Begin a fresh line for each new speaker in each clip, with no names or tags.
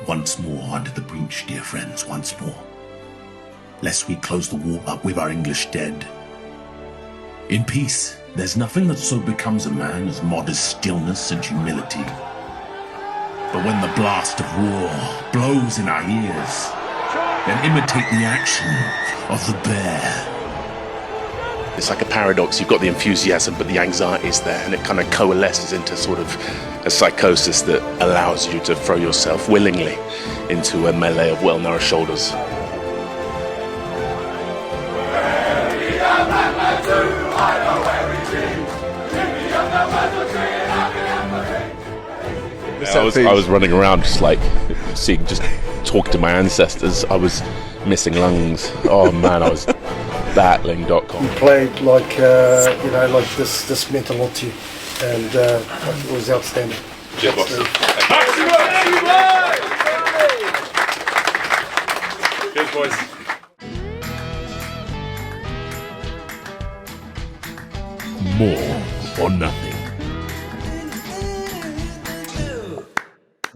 Once more under the breach, dear friends, once more. Lest we close the war up with our English dead. In peace, there's nothing that so becomes a man as modest stillness and humility. But when the blast of war blows in our ears, then imitate the action of the bear.
It's like a paradox. You've got the enthusiasm, but the anxiety is there, and it kind of coalesces into sort of a psychosis that allows you to throw yourself willingly into a melee of well-nourished shoulders. I was running around just like talking to my ancestors. I was missing lungs. Oh man, I was battling.com.
You played like like this meant a lot to you, and it was outstanding.
Cheers, boss. Cheers, boys.
More or nothing.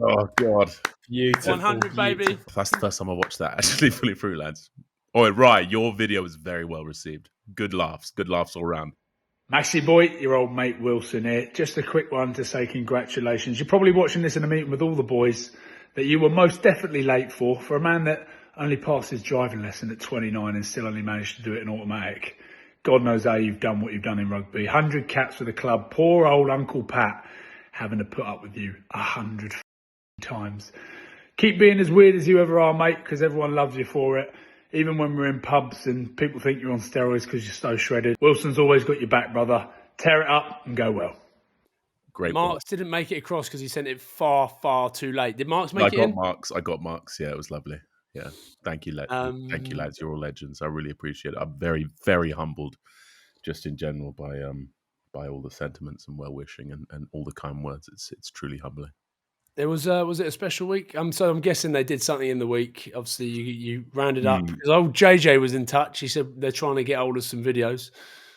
Oh god,
beautiful.
100, baby.
That's the first time I watched that actually fully through, lads. Oh, right, your video was very well received. Good laughs all around.
Maxie boy, your old mate Wilson here. Just a quick one to say congratulations. You're probably watching this in a meeting with all the boys that you were most definitely late for a man that only passed his driving lesson at 29 and still only managed to do it in automatic. God knows how you've done what you've done in rugby. 100 caps for the club. Poor old Uncle Pat having to put up with you 100 times. Keep being as weird as you ever are, mate, because everyone loves you for it. Even when we're in pubs and people think you're on steroids because you're so shredded. Wilson's always got your back, brother. Tear it up and go well.
Great.
Marks didn't make it across because he sent it far, far too late. Did Marks make it in?
I got Marks. Yeah, it was lovely. Yeah. Thank you, lads. Thank you, lads. You're all legends. I really appreciate it. I'm very, very humbled just in general by all the sentiments and well-wishing and all the kind words. It's truly humbling.
There was it a special week? So I'm guessing they did something in the week. Obviously, you rounded up because old JJ was in touch. He said they're trying to get hold of some videos.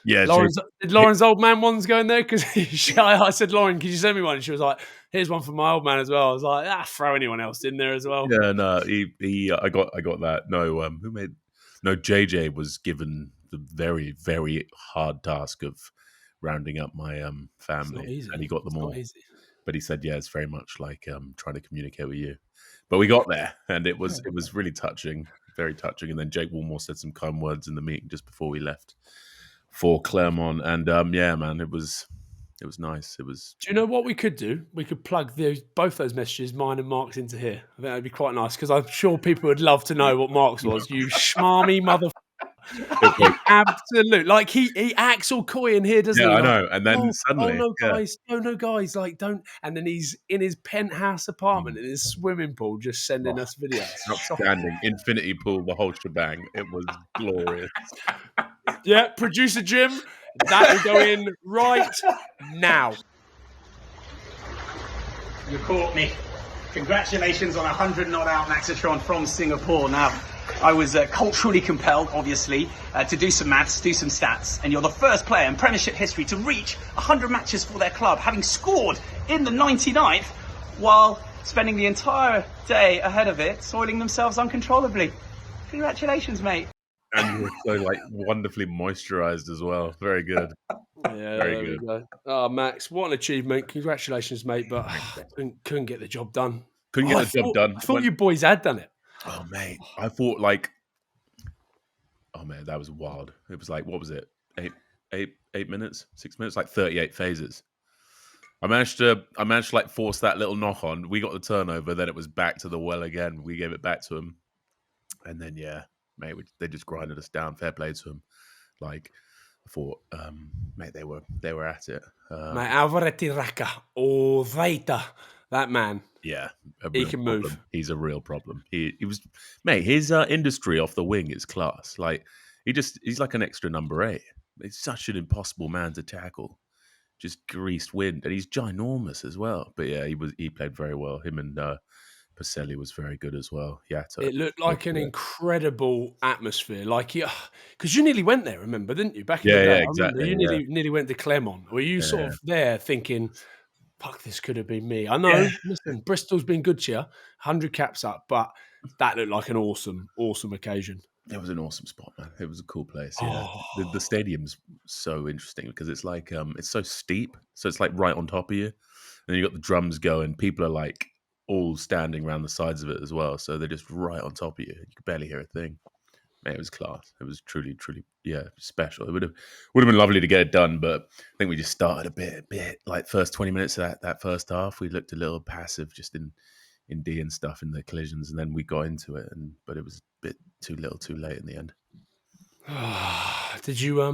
Yeah,
did Lauren's old man ones go in there? Because I said, Lauren, could you send me one? And she was like, here's one for my old man as well. I was like, throw anyone else in there as well.
Yeah, no, I got that. No, JJ was given the very, very hard task of rounding up my family, and he got them all.
Easy.
But he said, yeah, it's very much like trying to communicate with you. But we got there, and it was really touching, very touching. And then Jake Woolmore said some kind words in the meeting just before we left for Clermont. And yeah, man, it was nice. It was.
Do you know what we could do? We could plug both those messages, mine and Mark's, into here. I think that'd be quite nice because I'm sure people would love to know what Mark's was. You schmarmy mother. Absolute, like he acts all coy in here, doesn't he?
Yeah, I know. And then suddenly,
no, guys, like don't. And then he's in his penthouse apartment in his swimming pool, just sending us videos.
Outstanding, infinity pool, the whole shebang. It was glorious.
Yeah, producer Jim, that will go in right now.
You caught me. Congratulations on 100 not out Maxitron from Singapore. Now, I was culturally compelled, obviously, to do some maths, do some stats, and you're the first player in Premiership history to reach 100 matches for their club, having scored in the 99th, while spending the entire day ahead of it, soiling themselves uncontrollably. Congratulations, mate.
And you were so wonderfully moisturised as well. Very good.
Yeah, very good. We go. Oh, Max, what an achievement! Congratulations, mate. But couldn't get the job done.
I
thought you boys had done it.
Oh, mate. I thought oh, man, that was wild. It was what was it? 8 minutes, 6 minutes, 38 phases. I managed to force that little knock on. We got the turnover. Then it was back to the well again. We gave it back to him. And then, yeah, mate, they just grinded us down. Fair play to them. I thought, mate, they were at it.
Mate, Alivereti Raka, that man.
Yeah,
he can move.
He's a real problem. He was, mate. His industry off the wing is class. He's like an extra number 8. It's such an impossible man to tackle. Just greased wind, and he's ginormous as well. But yeah, he played very well. Him and Pacelli was very good as well. Yeah,
it looked like an incredible atmosphere. Because you nearly went there, remember, didn't you? Back in the day,
exactly.
You nearly went to Clermont. Were you sort of there thinking, fuck, this could have been me. I know. Listen, Bristol's been good to you, 100 caps up, but that looked like an awesome occasion.
It was an awesome spot, man. It was a cool place. Yeah,
Oh.
the stadium's so interesting because it's like it's so steep, so it's like right on top of you, and you got the drums going. People are like all standing around the sides of it as well, so they're just right on top of you. You could barely hear a thing. Man, it was class. It was truly, special. It would have been lovely to get it done, but I think we just started a bit like first 20 minutes of that first half. We looked a little passive just in D and stuff in the collisions, and then we got into it, but it was a bit too little, too late in the end.
Did you? I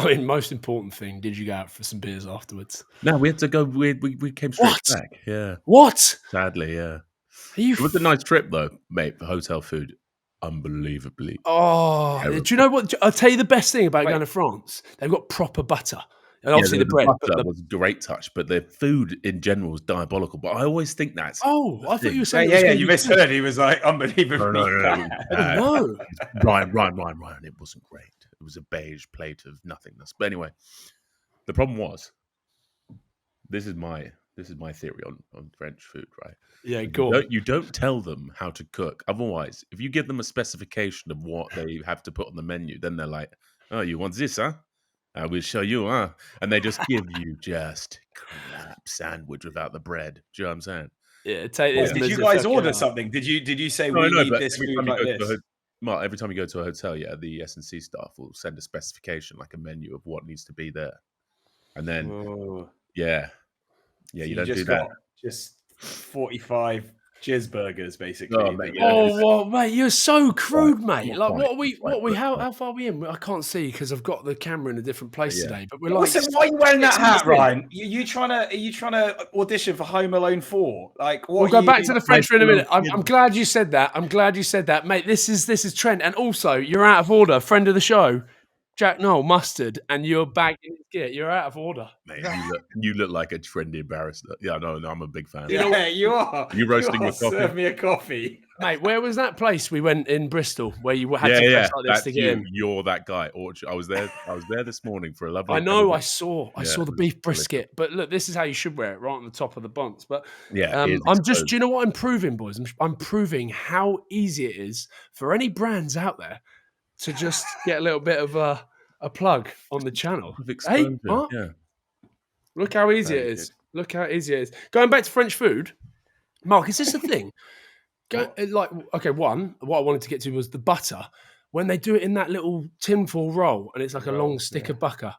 mean, most important thing, did you go out for some beers afterwards?
No, we had to go. We came straight back. Yeah.
What?
Sadly, yeah.
It
was a nice trip though, mate. For hotel food, unbelievably.
Oh,
terrible.
Do you know what? I'll tell you the best thing about going to France. They've got proper butter. And obviously the bread.
Butter was a great touch, but the food in general was diabolical. But I always think that's...
Oh, I thought you were saying...
Yeah, you misheard. He was like, unbelievably.
No.
Ryan, it wasn't great. It was a beige plate of nothingness. But anyway, the problem was, this is my theory on French food, right?
Yeah, go on.
You don't tell them how to cook. Otherwise, if you give them a specification of what they have to put on the menu, then they're like, oh, you want this, huh? I will show you, huh? And they just give you just crap sandwich without the bread. Do you know what I'm saying?
Yeah, take this.
Did you guys order something? Did you say we need this food like this?
Mark, every time you go to a hotel, the S&C staff will send a specification, like a menu of what needs to be there. And then,
so
you don't do that.
Just 45 cheeseburgers, basically.
Oh, mate,
mate, you're so crude, mate. Like, how far are we in? I can't see because I've got the camera in a different place today. But we're like,
also, why are you wearing that hat, Ryan? Are you trying to audition for Home Alone 4? Like, what?
We'll go back to the French for in a minute. I'm glad you said that. Mate. This is Trent, and also you're out of order. Friend of the show, Jack Noel, mustard, and you're bagging his gear. You're out of order.
Mate, you look like a trendy barrister. Yeah, no, I'm a big fan.
Yeah, you are.
You roasting your coffee?
Serve me a coffee.
Mate, where was that place we went in Bristol where you had to press like this to get in?
You're that guy. I was there this morning for a lovely...
I know, I saw the beef brisket. But look, this is how you should wear it, right on the top of the buns. But do you know what I'm proving, boys? I'm proving how easy it is for any brands out there to just get a little bit of a plug on the channel. Hey, Mark, look how easy it is. Look how easy it is. Going back to French food, Mark, is this a thing? What I wanted to get to was the butter. When they do it in that little tinfoil roll and it's like a long stick of butter.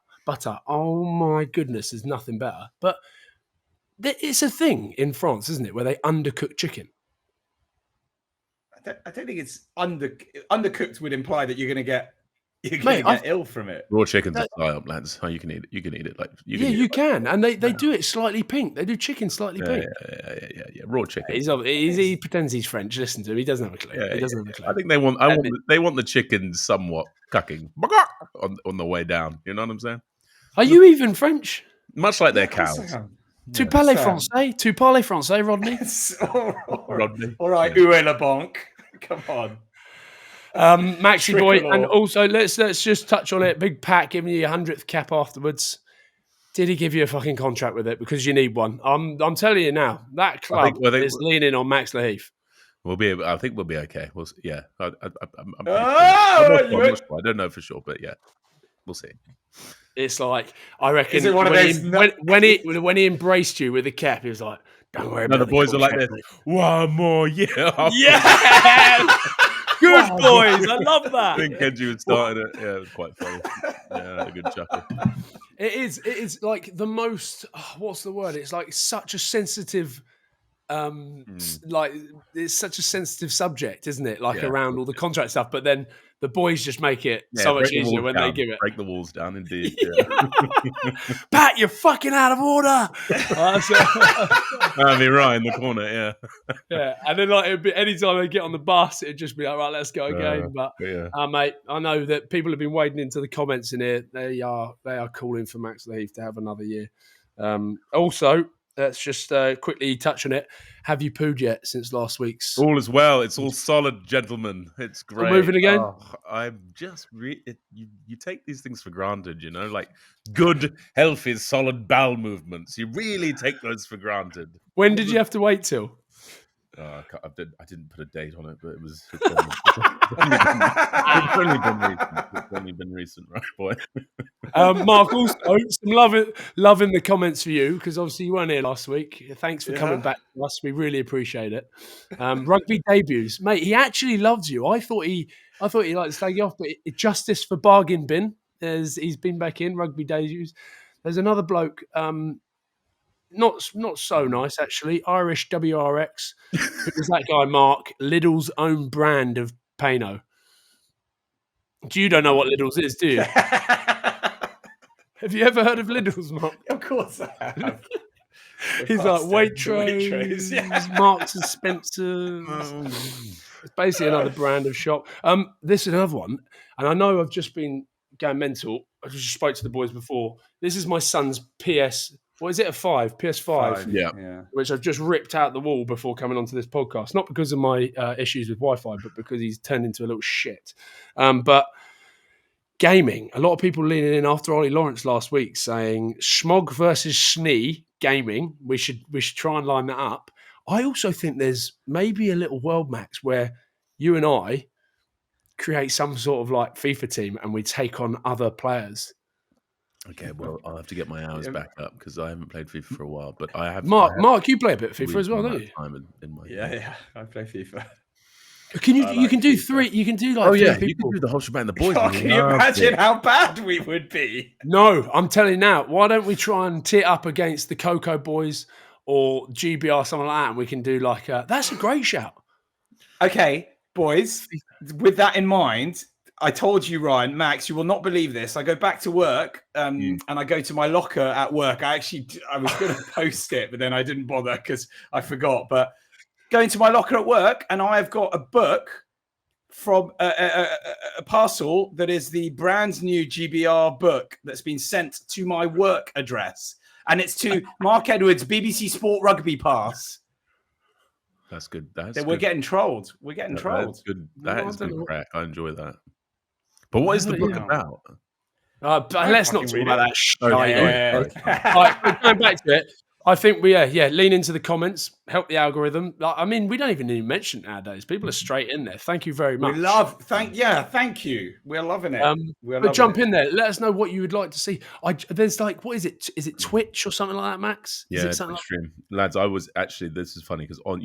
Oh my goodness, there's nothing better. But it's a thing in France, isn't it, where they undercook chicken?
I don't think it's undercooked would imply that you're going to get ill from it.
Raw chicken's a fly-up, lads. You can eat it. You can eat it.
You can. And they do it slightly pink. They do chicken slightly pink.
Yeah. Raw chicken.
He pretends he's French. Listen to him. He doesn't have a clue. He doesn't have a clue.
I think they want the chicken somewhat cucking on the way down. You know what I'm saying?
Are you even French?
Much like their cows.
Tu parles français? Tu parles français, Rodney?
Rodney.
All right, où est la banque? Come on.
Maxi boy, and also let's just touch on it. Big Pat giving you your 100th cap afterwards. Did he give you a fucking contract with it? Because you need one. I'm telling you now, that club is leaning on Max Lahiff.
I think we'll be okay. Yeah. I'm not sure. I don't know for sure, but yeah, we'll see.
It's like, I reckon,
is it one of those
when he embraced you with the cap, he was like, "Don't worry about it."
The boys are like this. One more year.
Yeah. Good boys. I love that.
I think Kenji was starting it. Yeah, it was quite funny. Yeah, a good chuckle.
It is like the most, what's the word? It's like such a sensitive, like it's such a sensitive subject, isn't it? Like around all the contract stuff, but then the boys just make it so much easier when they give it.
Break the walls down, indeed.
Pat, you're fucking out of order.
That'd be right in the corner,
yeah. And then like it'd be, anytime they get on the bus, it'd just be like, right, let's go again. But mate, I know that people have been wading into the comments in here. They are calling for Max Lahiff to have another year. Also, let's just quickly touch on it. Have you pooed yet since last week's?
All is well. It's all solid, gentlemen. It's great.
Moving again?
Oh, I'm just you take these things for granted, like good, healthy, solid bowel movements. You really take those for granted.
When did you have to wait till?
I didn't put a date on it, but it's only been recent, right, boy?
Mark, also some love in the comments for you, because obviously you weren't here last week. Thanks for coming back to us. We really appreciate it. Rugby debuts, mate. He actually loves you. I thought he liked to slag you off, but justice for bargain bin. He's been back in rugby debuts. There's another bloke. Not so nice, actually. Irish WRX. Who's that guy, Mark? Lidl's own brand of Pano. You don't know what Lidl's is, do you? Have you ever heard of Lidl's, Mark?
Of course I have.
He's like Waitrose, Marks and Spencer. It's basically another brand of shop. This is another one, and I know I've just been going mental. I just spoke to the boys before. This is my son's PS. What is it? A 5? PS5?
Yeah.
Which I've just ripped out the wall before coming onto this podcast. Not because of my issues with Wi-Fi, but because he's turned into a little shit. But gaming, a lot of people leaning in after Ollie Lawrence last week saying Schmog versus Schnee gaming. We should try and line that up. I also think there's maybe a little world, Max, where you and I create some sort of like FIFA team and we take on other players.
Okay, well, I'll have to get my hours back up because I haven't played FIFA for a while. But I have.
Mark, you play a bit of FIFA as well, don't you?
I play FIFA.
You can do three? You can do like three people.
You can do the whole shebang. The boys.
Can you imagine how bad we would be?
No, I'm telling you now. Why don't we try and tee it up against the Cocoa Boys or GBR, something like that, and we can do like that's a great shout.
Okay, boys. With that in mind. I told you, Ryan, Max, you will not believe this. I go back to work and I go to my locker at work. I was going to post it, but then I didn't bother because I forgot. But going to my locker at work and I have got a book from a parcel that is the brand new GBR book that's been sent to my work address. And it's to Mark Edwards' BBC Sport Rugby Pass.
That's good.
We're getting trolled. We're getting trolled.
That's good. That is good crack. I enjoy that. But what is the book about?
Let's not talk about that. Right, going back to it, I think we lean into the comments, help the algorithm. I mean, we don't even need to mention it nowadays. People are straight in there. Thank you very much.
Thank you. We're loving it.
But jump in there. Let us know what you would like to see. There's like, what is it? Is it Twitch or something like that, Max?
Yeah, Twitch stream. Lads, I was actually. This is funny because on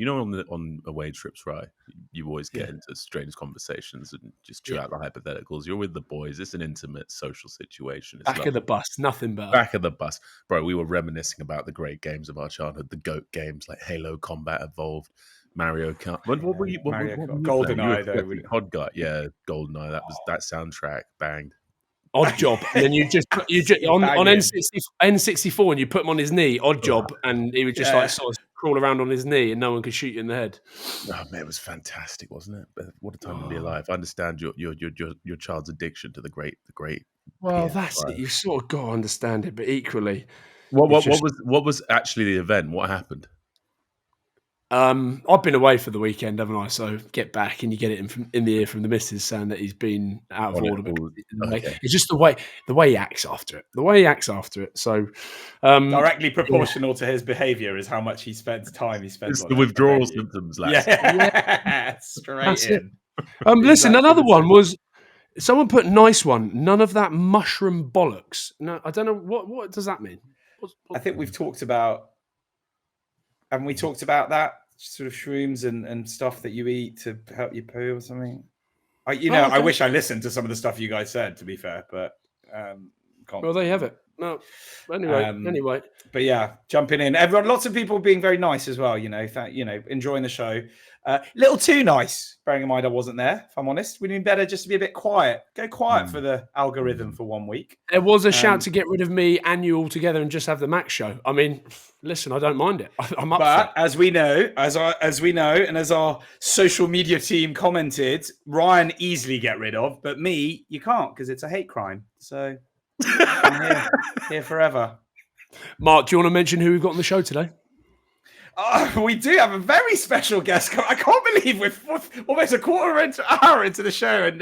away trips, right? You always get into strange conversations and just chew out the hypotheticals. You're with the boys. It's an intimate social situation. It's
back of the bus, nothing better.
Back of the bus, bro. We were reminiscing about the great games of our childhood, the GOAT games like Halo Combat Evolved, Mario Kart. What were you?
GoldenEye, though.
Pod Guy, yeah, GoldenEye. That soundtrack banged.
Odd Job, and then you just on N64, and you put him on his knee. Odd Job, and he would just like sort of crawl around on his knee, and no one could shoot you in the head.
Oh man, it was fantastic, wasn't it? But what a time to be alive! I understand your child's addiction to the great.
Well, that's it. You sort of got to understand it, but equally,
what was actually the event? What happened?
I've been away for the weekend, haven't I? So get back and you get it in the ear from the missus saying that he's been out of order. It's just the way he acts after it. So
directly proportional to his behaviour is how much he spends time. It's
the withdrawal symptoms, lads.
Yeah. Straight in.
Listen, another one was someone put nice one. None of that mushroom bollocks. No, I don't know what does that mean.
I think we've talked about. Haven't we talked about that sort of shrooms and stuff that you eat to help you poo or something? I wish I listened to some of the stuff you guys said, to be fair, but can't.
Well, there you have it. No, anyway.
But yeah, jumping in. Everyone, lots of people being very nice as well. Enjoying the show. Little too nice. Bearing in mind I wasn't there. If I'm honest, we'd been better just to be a bit quiet. Go quiet for the algorithm for 1 week.
There was a shout to get rid of me and you all together and just have the Max show. I mean, listen, I don't mind it. I'm up.
But as we know, and as our social media team commented, Ryan easily get rid of, but me, you can't because it's a hate crime. So I'm here forever.
Mark, do you want to mention who we've got on the show today?
We do have a very special guest. I can't believe we're almost a hour into the show, and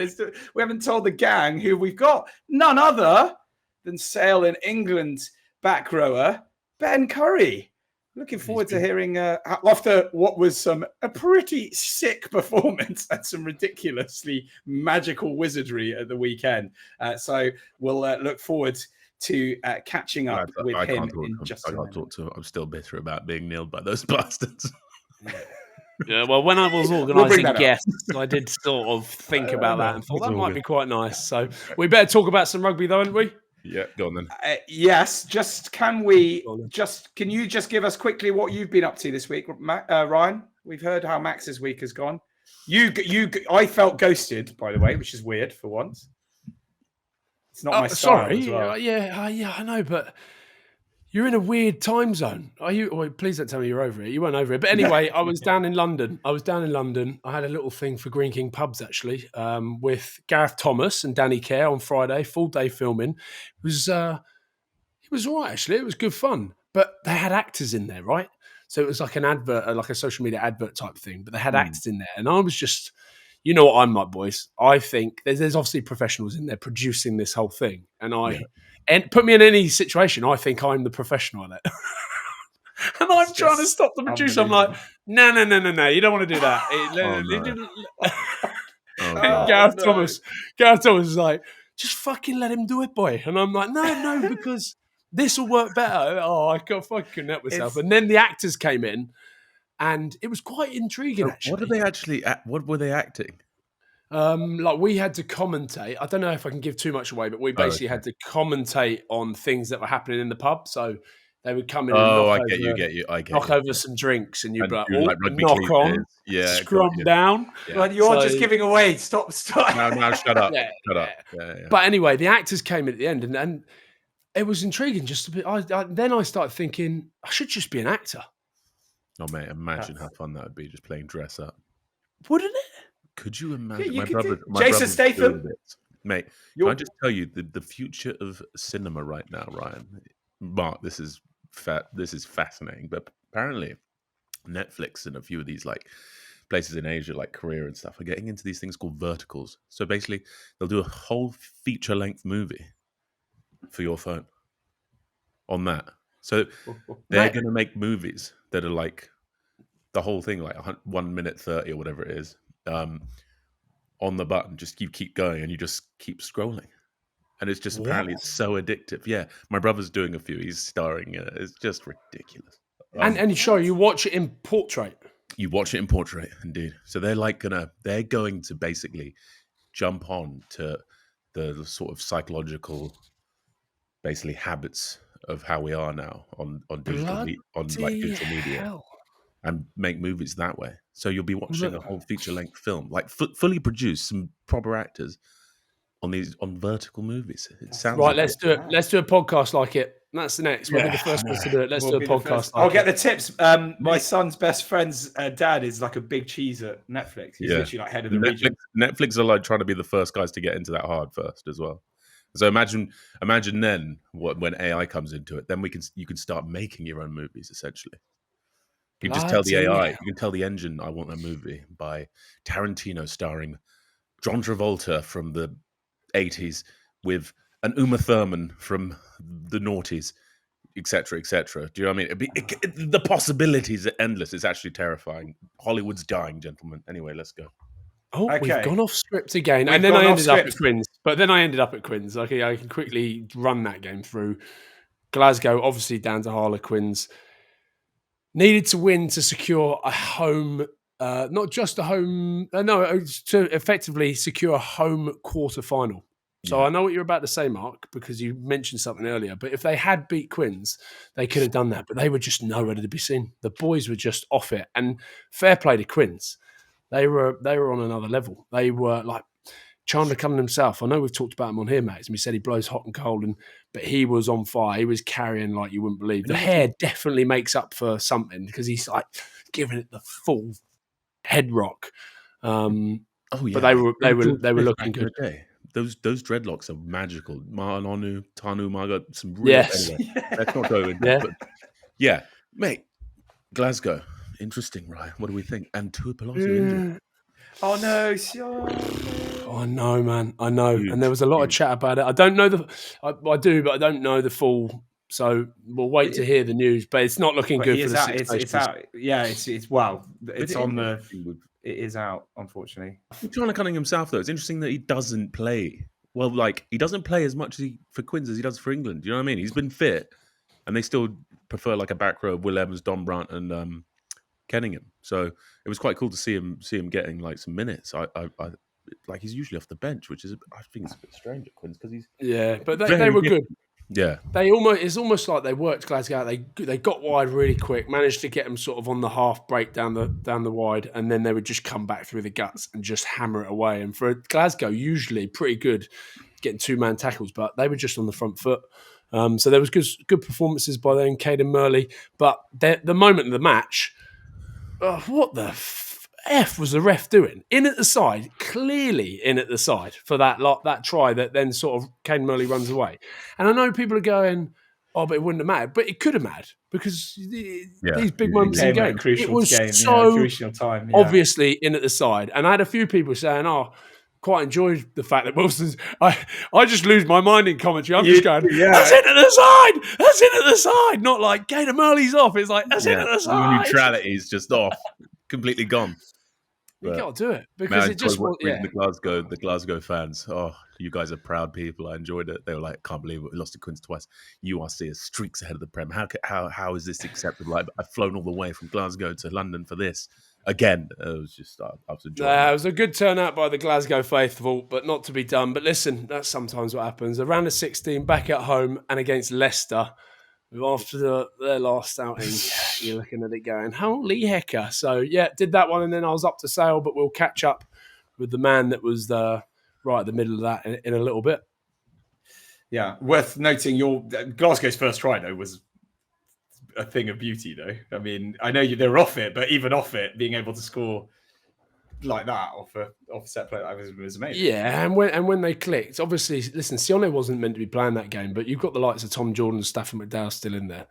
we haven't told the gang who we've got. None other than Sale in England back rower Ben Curry. Looking forward to hearing after what was a pretty sick performance and some ridiculously magical wizardry at the weekend. So we'll look forward to catching up with him in just a minute.
I'm still bitter about being nailed by those bastards.
Yeah, well, when I was organising guests, I did sort of think about that and thought that might be quite nice. So we better talk about some rugby, though, haven't we?
Yeah, go on then.
Yes, can you just give us quickly what you've been up to this week, Ryan? We've heard how Max's week has gone. I felt ghosted, by the way, which is weird for once. It's not my style.
Sorry,
as well.
Yeah, I know, but you're in a weird time zone. Are you? Well, please don't tell me you're over it. You weren't over it. But anyway, I was down in London. I had a little thing for Green King Pubs, actually, with Gareth Thomas and Danny Kerr on Friday, full day filming. It was all right, actually. It was good fun. But they had actors in there, right? So it was like an advert, like a social media advert type thing. But they had actors in there. And I was just, you know what I'm like, boys. I think there's obviously professionals in there producing this whole thing. And put me in any situation, I think I'm the professional in it. And I'm trying to stop the producer. I'm like, no, you don't want to do that. Gareth Thomas is like, just fucking let him do it, boy. And I'm like, no, because this will work better. Oh, I can't fucking connect myself. And then the actors came in, and it was quite intriguing, actually.
What were they acting?
Like we had to commentate. I don't know if I can give too much away, but we basically had to commentate on things that were happening in the pub. So they would come in and knock over some drinks, and you'd be like, knock on, scrum down.
Yeah. Like, you're just giving away. Stop.
No, shut up. Shut up. Yeah.
But anyway, the actors came in at the end, and it was intriguing just a bit. Then I started thinking, I should just be an actor.
Oh, mate, imagine how fun that would be, just playing dress up.
Wouldn't it?
Could you imagine?
Yeah,
my brother
Jason Statham.
Mate, can I just tell you the future of cinema right now, Ryan? Mark, this is fascinating. But apparently, Netflix and a few of these like places in Asia, like Korea and stuff, are getting into these things called verticals. So basically, they'll do a whole feature-length movie for your phone on that. So they're going to make movies that are like the whole thing, like 1 minute 30 or whatever it is. On the button, just you keep going and you just keep scrolling, and it's just apparently it's so addictive. Yeah, my brother's doing a few. He's starring in it. It's just ridiculous.
And sure, you watch it in portrait.
You watch it in portrait, indeed. So they're going to basically jump on to the sort of psychological, basically habits of how we are now on digital media. And make movies that way. So you'll be watching a whole feature-length film, like fully produced, some proper actors on vertical movies. It sounds
right. Let's do it. Let's do a podcast like it. That's the next. We'll be the first ones to do it. Let's do a podcast.
I'll get the tips. My son's best friend's dad is like a big cheese at Netflix. He's literally like head of the region.
Netflix are like trying to be the first guys to get into that hard first as well. So imagine then when AI comes into it, then you can start making your own movies essentially. You can just tell the AI, you can tell the engine, I want a movie by Tarantino starring John Travolta from the 80s with an Uma Thurman from the noughties, etc., etc. Do you know what I mean? The possibilities are endless. It's actually terrifying. Hollywood's dying, gentlemen. Anyway, let's go.
Oh, okay. We've gone off script again. And then I ended up at Quins. Okay, I can quickly run that game through. Glasgow, obviously down to Harlequins. Needed to win to secure a home, not just a home, to effectively secure a home quarter final. So I know what you're about to say, Mark, because you mentioned something earlier. But if they had beat Quins, they could have done that. But they were just nowhere to be seen. The boys were just off it. And fair play to Quins. They were on another level. They were like Chandler Cunningham-South. I know we've talked about him on here, Max, and we said he blows hot and cold, but he was on fire. He was carrying like you wouldn't believe. The hair definitely makes up for something because he's like giving it the full head rock. But they were looking good.
Those dreadlocks are magical. Tanu Marga, some real.
Yes.
Let's not go into it. But yeah, mate. Glasgow. Interesting, Ryan. What do we think? And Tuipolotou injured.
Oh no,
Oh, I know, man. I know. And there was a lot of chat about it. I don't know I do, but I don't know the full. So we'll wait to hear the news. But it's not looking good for the Six Nations.
It's out. Yeah, it's on the. It is out, unfortunately.
I'm trying to Cunningham-South though. It's interesting that he doesn't play. Well, like he doesn't play as much for Quins as he does for England. Do you know what I mean? He's been fit, and they still prefer like a back row of Will Evans, Don Brandt, and Cunningham. So it was quite cool to see him getting like some minutes. I like he's usually off the bench, which is I think it's a bit strange at Quins because he's
but they were good.
Yeah,
it's almost like they worked Glasgow out. They got wide really quick, managed to get them sort of on the half break down the wide, and then they would just come back through the guts and just hammer it away. And for Glasgow, usually pretty good getting 2-man tackles, but they were just on the front foot. So there was good performances by them, Caden Murley. But the moment of the match, what the F was the ref doing? In at the side, clearly in at the side for that try that then sort of Caden Murley runs away. And I know people are going, oh, but it wouldn't have mattered. But it could have mattered because these big moments in the game, it was
crucial time. Yeah.
Obviously in at the side. And I had a few people saying, quite enjoyed the fact that Wilson's. I just lose my mind in commentary. I'm just going, that's in at the side. That's in at the side. Not like Caden Murley's off. It's like, that's in at the side.
Neutrality is just off. Completely gone.
You got to do it because it just was.
The Glasgow fans. Oh, you guys are proud people. I enjoyed it. They were like, "Can't believe it. We lost to Quins twice. URC is streaks ahead of the Prem. How is this acceptable? I've flown all the way from Glasgow to London for this again." It was just I was enjoying it.
It was a good turnout by the Glasgow faithful, but not to be done. But listen, that's sometimes what happens. Around the 16, back at home and against Leicester. After their last outing, you're looking at it going, holy hecker. So, did that one, and then I was up to Sale, but we'll catch up with the man that was right at the middle of that in a little bit.
Yeah, worth noting your Glasgow's first try, though, was a thing of beauty, though. I mean, I know they were off it, but even off it, being able to score like that off set play, that was amazing. Yeah,
and when they clicked, obviously, listen, Sione wasn't meant to be playing that game, but you've got the likes of Tom Jordan, Stafford McDowell still in there.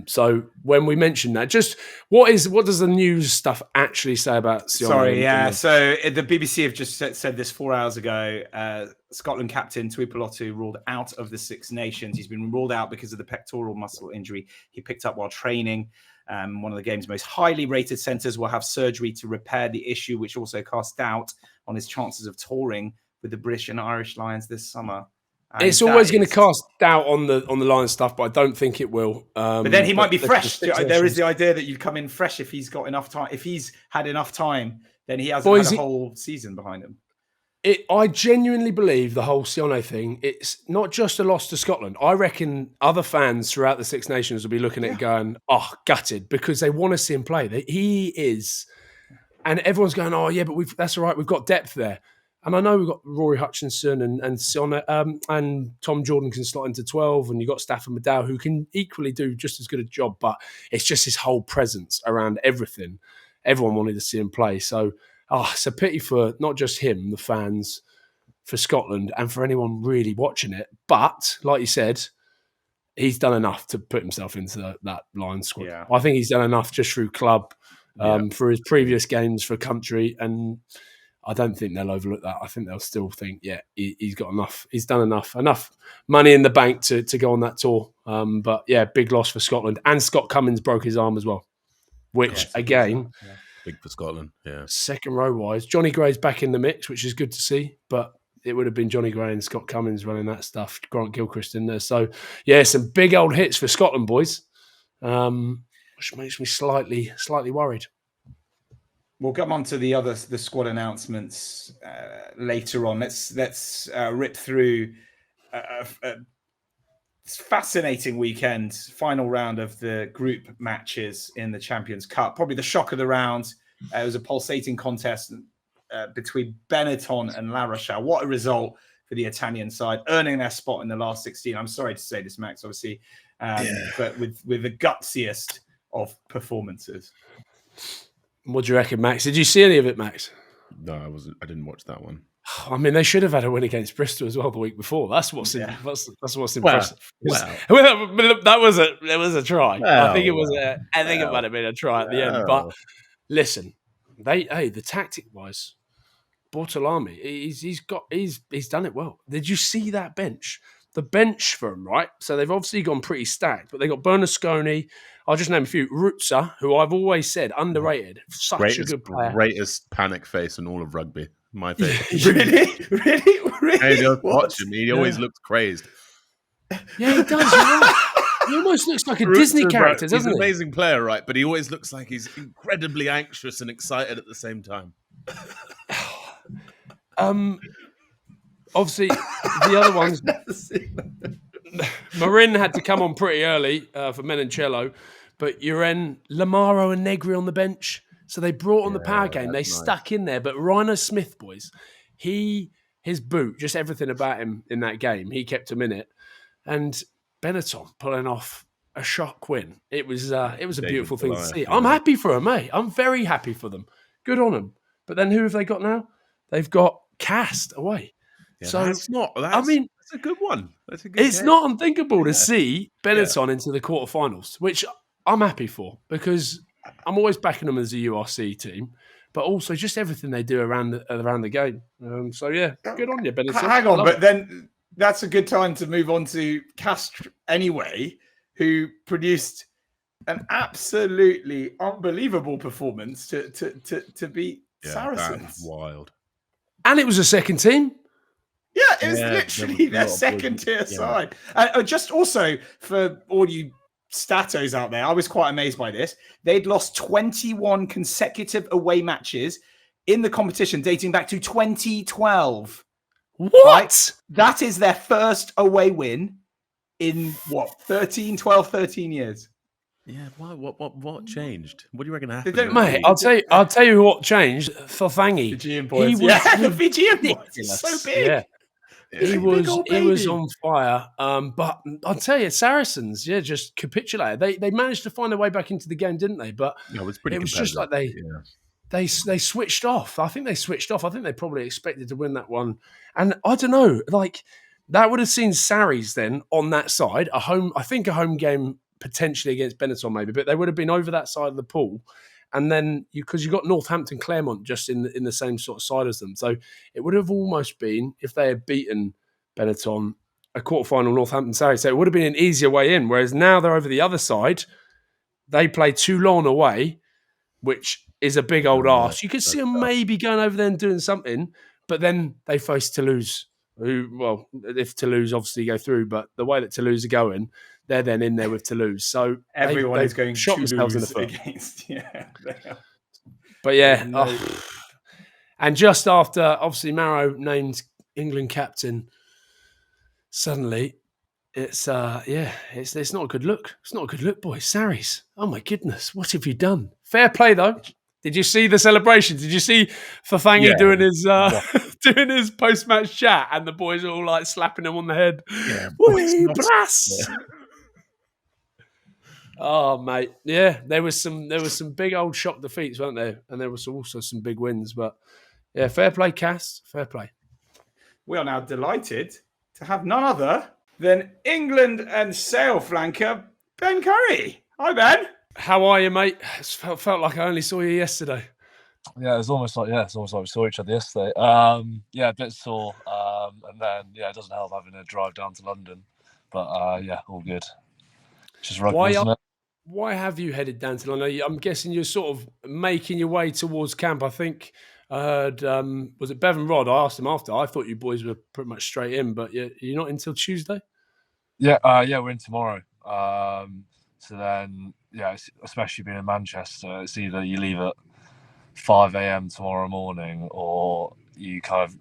So when we mentioned that, just what does the news stuff actually say about Sione?
So the BBC have just said this 4 hours ago. Scotland captain Tuipolotou ruled out of the Six Nations. He's been ruled out because of the pectoral muscle injury he picked up while training. One of the game's most highly rated centres will have surgery to repair the issue, which also casts doubt on his chances of touring with the British and Irish Lions this summer. And
it's always going to cast doubt on the Lions stuff, but I don't think it will.
But then he might be fresh. There is the idea that you come in fresh if he's got enough time. If he's had enough time, then he hasn't had a whole season behind him.
I genuinely believe the whole Sione thing, it's not just a loss to Scotland. I reckon other fans throughout the Six Nations will be looking at it going, gutted, because they want to see him play. He is. And everyone's going, but that's all right. We've got depth there. And I know we've got Rory Hutchinson and Sione, and Tom Jordan can slot into 12, and you've got Stafford McDowell who can equally do just as good a job, but it's just his whole presence around everything. Everyone wanted to see him play. So, it's a pity for not just him, the fans, for Scotland, and for anyone really watching it. But, like you said, he's done enough to put himself into that Lions squad. Yeah. I think he's done enough just through club, for his previous games for country, and I don't think they'll overlook that. I think they'll still think, he's got enough. He's done enough money in the bank to go on that tour. But, big loss for Scotland. And Scott Cummins broke his arm as well, which, again...
Big for Scotland,
second row wise, Johnny Gray's back in the mix, which is good to see. But it would have been Johnny Gray and Scott Cummins running that stuff. Grant Gilchrist in there, so some big old hits for Scotland boys, which makes me slightly worried.
We'll come on to the squad announcements later on. Let's rip through a fascinating weekend, final round of the group matches in the Champions Cup. Probably the shock of the round. It was a pulsating contest between Benetton and La Rochelle. What a result for the Italian side, earning their spot in the last 16. I'm sorry to say this, Max, obviously, but with the gutsiest of performances.
What do you reckon, Max? Did you see any of it, Max?
No, I didn't watch that one.
I mean, they should have had a win against Bristol as well the week before. That's what's that's what's impressive. That was a try. I think it was it might have been a try at the end. But listen, the tactic wise, Bortolami, he's done it well. Did you see that bench? The bench for them, right? So they've obviously gone pretty stacked, but they got Bernasconi. I'll just name a few. Rutzer, who I've always said underrated, such a good player.
Greatest panic face in all of rugby. My favorite.
Really?
Watch him. He always looks crazed.
Yeah, he does. You're right. He almost looks like a Disney character, doesn't he?
He's an amazing player, right? But he always looks like he's incredibly anxious and excited at the same time.
Obviously, the other ones. Marin had to come on pretty early for Menoncello, but Uren, Lamaro, and Negri on the bench. So they brought on the power game. They stuck in there. But Rhino Smith, boys, his boot, just everything about him in that game, he kept him in it. And Benetton pulling off a shock win. It was a beautiful thing to see. I'm happy for them, mate. I'm very happy for them. Good on them. But then who have they got now? They've got Castres away.
Yeah,
so
that's a good one. That's a good
it's
game.
not unthinkable to see Benetton into the quarterfinals, which I'm happy for because I'm always backing them as a URC team, but also just everything they do around the game. So yeah, good on you, Benetton.
Hang on, but then that's a good time to move on to Castres anyway, who produced an absolutely unbelievable performance to beat Saracens.
Wild.
And it was a second team.
Yeah, it was literally their second tier side. Just also for all you statos out there, I was quite amazed by this. They'd lost 21 consecutive away matches in the competition dating back to 2012.
What?
Right? That is their first away win in 13 years.
Yeah, what changed? What do you reckon happened?
Mate, I'll tell you what changed. Fafanghi.
Fijian boys. The Fijian boys. So big.
Yeah. He was on fire. But I'll tell you, Saracens, just capitulated. They managed to find their way back into the game, didn't they? But
it was
just like they switched off. I think they switched off. I think they probably expected to win that one. And I don't know, like that would have seen Sarries then on that side, a home game potentially against Benetton maybe, but they would have been over that side of the pool. And then because you got Northampton, Clermont just in the same sort of side as them. So it would have almost been, if they had beaten Benetton, a quarterfinal Northampton Sarries. So it would have been an easier way in. Whereas now they're over the other side. They play Toulon away, which is a big old arse. You could see them maybe going over there and doing something, but then they face Toulouse. If Toulouse obviously go through, but the way that Toulouse are going, they're then in there with Toulouse. So
everyone is going
shot themselves in the foot
against.
But and just after, obviously, Marrow named England captain. Suddenly, it's not a good look. It's not a good look, boys. Sarries. Oh my goodness, what have you done? Fair play though. Did you see the celebration? Did you see Fafanghi doing his post-match chat and the boys are all like slapping him on the head?
Yeah,
brass. Oh mate, yeah. There was some big old shock defeats, weren't there? And there was also some big wins. But yeah, fair play, Castres. Fair play.
We are now delighted to have none other than England and sail flanker Ben Curry. Hi Ben.
How are you, mate? It felt like I only saw you yesterday.
Yeah, it's almost like we saw each other yesterday. A bit sore, and then it doesn't help having a drive down to London, but all good. Just rugby, isn't it?
Why have you headed down to London? I'm guessing you're sort of making your way towards camp. I think I heard, was it Bevan Rodd? I asked him after. I thought you boys were pretty much straight in, but you're not until Tuesday.
Yeah, we're in tomorrow. So then, especially being in Manchester, it's either you leave at 5 a.m. tomorrow morning, or you kind of,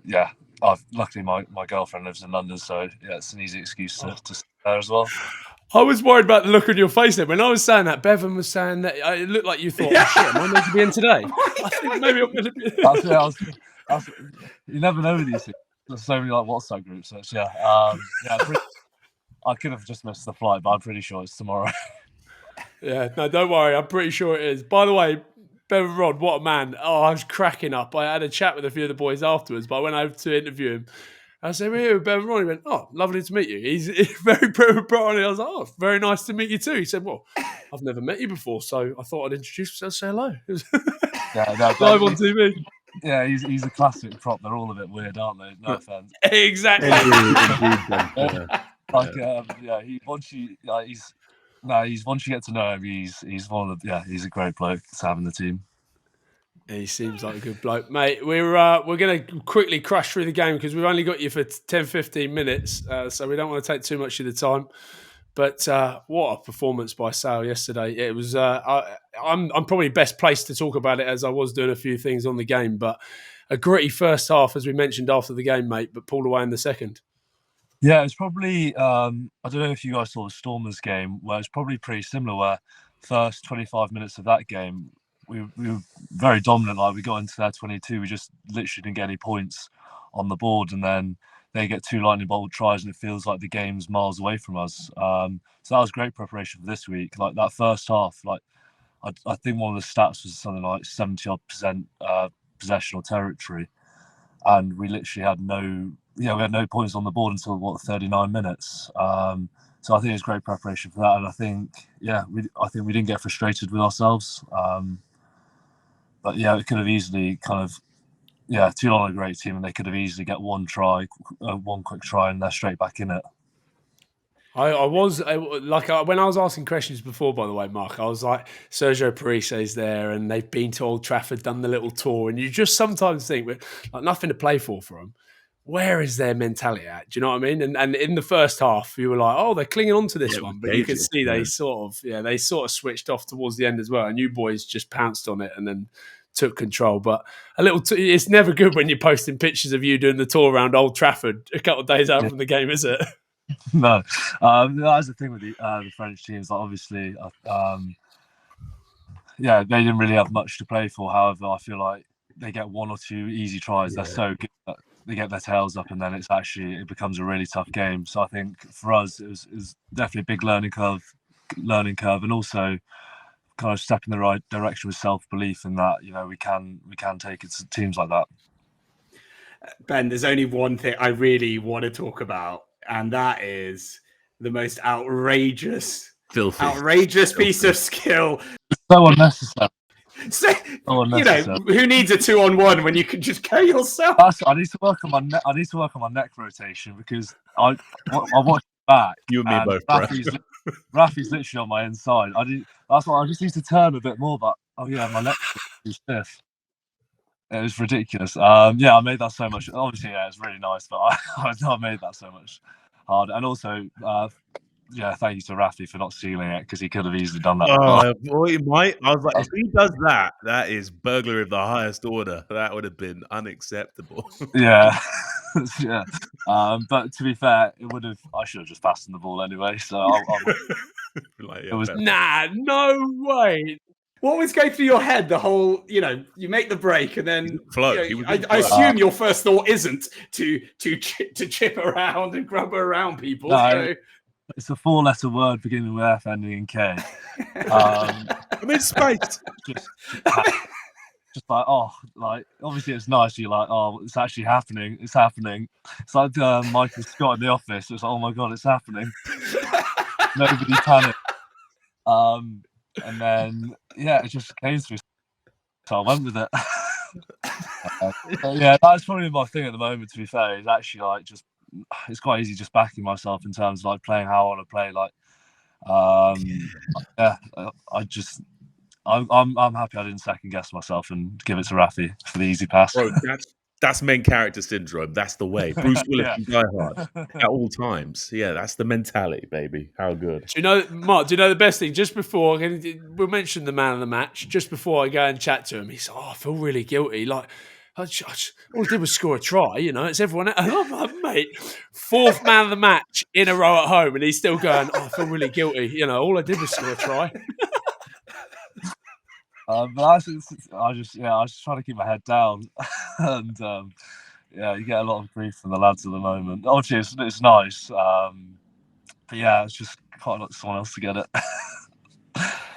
luckily my girlfriend lives in London, so it's an easy excuse to stay there as well.
I was worried about the look on your face there. When I was saying that, Bevan was saying that it looked like you thought, shit, am I meant to be in today? I think maybe I'm going to be
you never know with these things. There's so many like WhatsApp groups. So I could have just missed the flight, but I'm pretty sure it's tomorrow.
Yeah, no, don't worry. I'm pretty sure it is. By the way, Bevan Rodd, what a man. Oh, I was cracking up. I had a chat with a few of the boys afterwards, but I went over to interview him. I said, we're here with Bevan Rodd. He went, oh, lovely to meet you. He's very proud. I was like, oh, very nice to meet you too. He said, well, I've never met you before, so I thought I'd introduce myself, say hello. Live on TV.
Yeah, he's a classic prop. They're all a bit weird, aren't they? No offense.
Exactly.
Once you get to know him, he's one of the he's a great bloke to have in the team.
He seems like a good bloke, mate. We're going to quickly crush through the game because we've only got you for 10-15 minutes, so we don't want to take too much of the time. But what a performance by Sale yesterday! It was. I'm probably best placed to talk about it as I was doing a few things on the game, but a gritty first half, as we mentioned after the game, mate. But pulled away in the second.
Yeah, it's probably. I don't know if you guys saw the Stormers game, where it's probably pretty similar. Where first 25 minutes of that game, we were very dominant. Like we got into their 22, we just literally didn't get any points on the board, and then they get 2 lightning bolt tries, and it feels like the game's miles away from us. So that was great preparation for this week. Like that first half, like I think one of the stats was something like 70% possessional territory, and we literally had we had no points on the board until 39 minutes. So I think it's great preparation for that, and I think we didn't get frustrated with ourselves. But yeah, it could have easily Toulon are a great team, and they could have easily get one quick try, and they're straight back in it.
When I was asking questions before, by the way, Mark, I was like, Sergio Parise's there, and they've been to Old Trafford, done the little tour, and you just sometimes think, like, nothing to play for them. Where is their mentality at? Do you know what I mean? And in the first half, you were like, oh, they're clinging on to this one, but you could see they sort of switched off towards the end as well, and you boys just pounced on it and then took control. But it's never good when you're posting pictures of you doing the tour around Old Trafford a couple of days out from the game, is it?
No, that's the thing with the French teams. Like, obviously, they didn't really have much to play for. However, I feel like they get 1 or 2 easy tries. They're so good that they get their tails up, and then it becomes a really tough game. So I think for us, it was definitely a big learning curve, and also kind of step in the right direction with self-belief in that, we can take it to teams like that.
Ben, there's only one thing I really want to talk about, and that is the most outrageous piece of skill.
So unnecessary.
So, who needs a 2-on-1 when you can just go yourself?
I need to work on my neck rotation, because I watched back. You and me both, bro. Rafi's literally on my inside. That's why I just need to turn a bit more, but my neck is stiff. It was ridiculous. I made that so much. Obviously, it's really nice, but I made that so much harder. And also, thank you to Rafi for not stealing it, because he could have easily done that.
He might. I was like, if he does that, that is burglary of the highest order. That would have been unacceptable.
Yeah. Yeah. But to be fair, I should have just passed him the ball anyway. So
no way.
What was going through your head? The whole, you make the break, and then I assume your first thought isn't to chip around and grub around people.
No, it's a 4-letter word beginning with F, ending in K.
I'm in space.
Just like, obviously it's nice. You're like, oh, it's actually happening. It's happening. It's like Michael Scott in The Office. It's like, oh my God, it's happening. Nobody panicked. And then, it just came through. So I went with it. That's probably my thing at the moment, to be fair. Is actually like it's quite easy just backing myself in terms of like playing how I want to play. Like, I'm happy I didn't second guess myself and give it to Rafi for the easy pass.
Bro, that's main character syndrome. That's the way. Bruce Willis and Die Hard at all times. Yeah, that's the mentality, baby. How good.
Do you know, Mark? Do you know the best thing? Just before we'll mention the man of the match. Just before I go and chat to him, he said, "Oh, I feel really guilty. Like, all I did was score a try. It's everyone." I'm like, mate, 4th man of the match in a row at home, and he's still going, "Oh, I feel really guilty. All I did was score a try."
But I was just trying to keep my head down, and you get a lot of grief from the lads at the moment. Obviously, it's nice, but it's just quite like someone else to get it.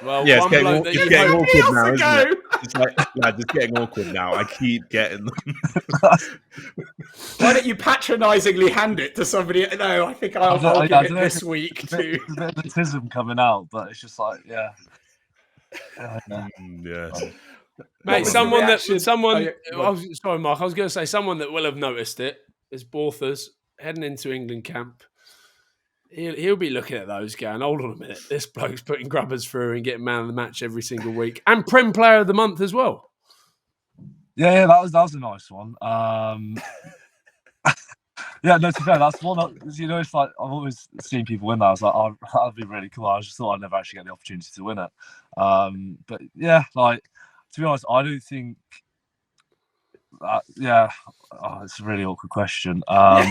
Well, it's getting awkward now, isn't it?
It's like, lads, it's getting awkward now. I keep getting them.
Why don't you patronisingly hand it to somebody? No, I think I'll give it this week too.
There's a bit of nepotism coming out, but it's just like, yeah.
Mate, sorry, Mark. I was going to say someone that will have noticed it is Borthers heading into England camp. He'll be looking at those going, hold on a minute, this bloke's putting grubbers through and getting man of the match every single week. And Prem Player of the Month as well.
Yeah, that was a nice one. Yeah, no, to be fair, that's one. It's like I've always seen people win that. I was like, oh, that'd be really cool. I just thought I'd never actually get the opportunity to win it. But yeah, like, to be honest, I don't think. It's a really awkward question.
I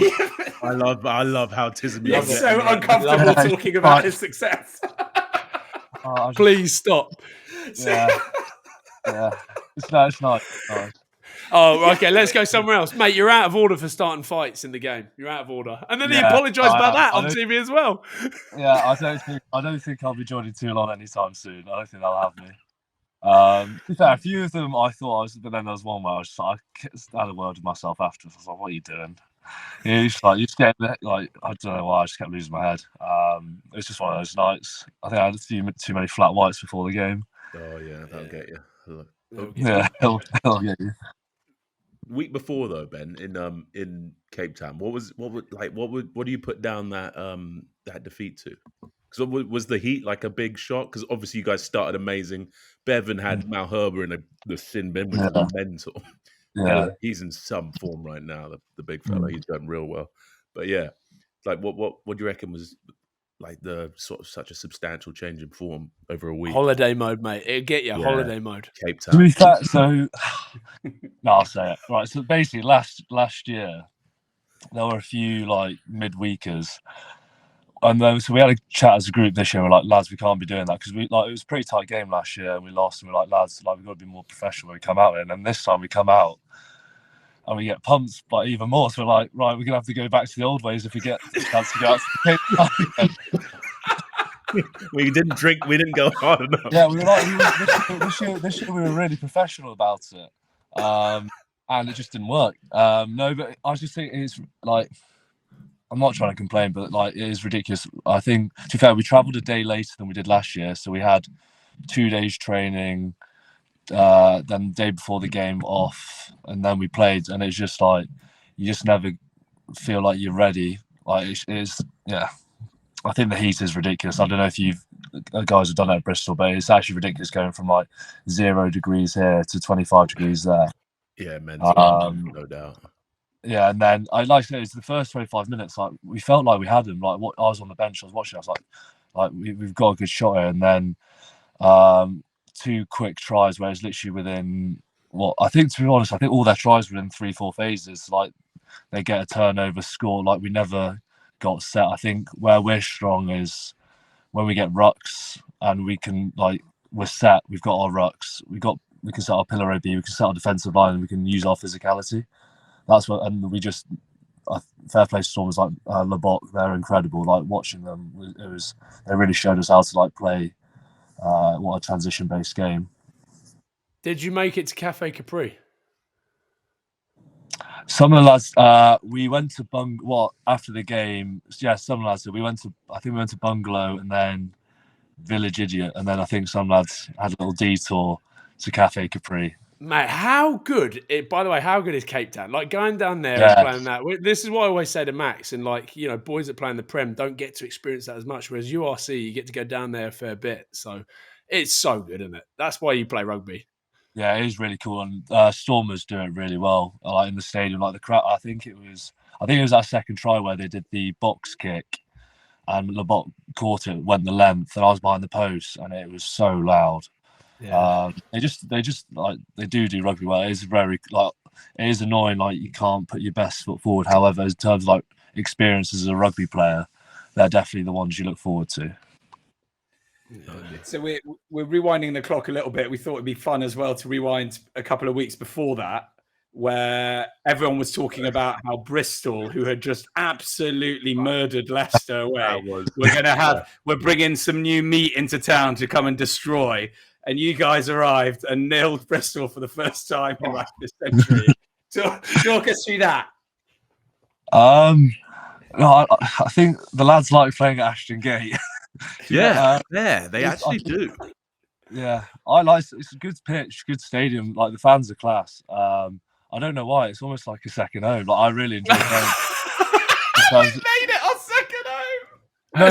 love how Tism.
You're so uncomfortable talking about his success.
Please stop.
Yeah, it's nice.
Oh, okay. Let's go somewhere else, mate. You're out of order for starting fights in the game. You're out of order, and then he apologised about that on TV as well.
Yeah, I don't think I'll be joining Toulon anytime soon. I don't think they'll have me. To be fair, a few of them I thought I was, but then there was one where I had a word with myself after. I was like, "What are you doing?" You just get like, I don't know why, I just kept losing my head. It's just one of those nights. I think I had too many flat whites before the game.
Oh yeah, that'll get you.
Yeah, he'll get you.
Week before though, Ben, in Cape Town, what do you put down that defeat to? Because was the heat like a big shock? Because obviously you guys started amazing. Bevan had Malherbe in the sin bin, which is mental.
Yeah,
he's in some form right now. The big fella, he's done real well. But yeah, like what do you reckon was like the sort of such a substantial change in form over a week?
Holiday mode, mate. It'll get you holiday mode.
Cape Town.
To be fair, so no, I'll say it. Right. So basically, last year there were a few like midweekers. And then, so we had a chat as a group this year. We're like, lads, we can't be doing that because it was a pretty tight game last year and we lost. And we're like, lads, like we've got to be more professional when we come out. And then this time we come out and we get pumped, but even more. So we're like, right, we're gonna have to go back to the old ways if we get the chance to go out.
We didn't drink. We didn't go hard enough.
Yeah, we were like, this year we were really professional about it, and it just didn't work. No, but I was just thinking, it's like. I'm not trying to complain, but like it is ridiculous. I think, to be fair, we travelled a day later than we did last year, so we had 2 days training, then the day before the game off, and then we played, and it's just like you just never feel like you're ready. Like it is, yeah. I think the heat is ridiculous. I don't know if you guys have done it at Bristol, but it's actually ridiculous going from like 0 degrees here to 25 degrees there.
Yeah, mental, no doubt.
Yeah, and then I like I said, it's the first 25 minutes. Like we felt like we had them. Like I was on the bench, I was watching. I was like we've got a good shot here. And then 2 quick tries where it's literally within. Well, I think to be honest, I think all their tries were in 3-4 phases. Like they get a turnover, score. Like we never got set. I think where we're strong is when we get rucks and we can we're set. We've got our rucks. We can set our pillar OB. We can set our defensive line. And we can use our physicality. That's what, and we just fair play to Stormers like Lebok. They're incredible. Like watching them, they really showed us how to play what a transition based game.
Did you make it to Cafe Capri?
Some of the lads, we went to after the game. Yeah, some lads did. I think we went to Bungalow and then Village Idiot, and then I think some lads had a little detour to Cafe Capri.
Mate, how good? By the way, how good is Cape Town? Like going down there and playing that. This is what I always say to Max, and boys that play in the Prem don't get to experience that as much. Whereas URC, you get to go down there a fair bit. So it's so good, isn't it? That's why you play rugby.
Yeah, it is really cool, and Stormers do it really well. Like in the stadium, like the crowd. I think it was our second try where they did the box kick, and Lebok caught it, went the length, and I was behind the post, and it was so loud. Yeah. They do rugby well. It is very it is annoying. Like you can't put your best foot forward. However, in terms of experience as a rugby player, they're definitely the ones you look forward to.
So we're rewinding the clock a little bit. We thought it'd be fun as well to rewind a couple of weeks before that, where everyone was talking about how Bristol, who had just absolutely murdered Leicester away, we're bringing some new meat into town to come and destroy. and you guys arrived and nailed Bristol for the first time in like this century. Talk us through that.
No, I think the lads like playing at Ashton Gate.
They actually do.
Yeah, I like it's a good pitch, good stadium. Like the fans are class. I don't know why it's almost like a second home. Like I really enjoy playing.
We made it our second home.
No, I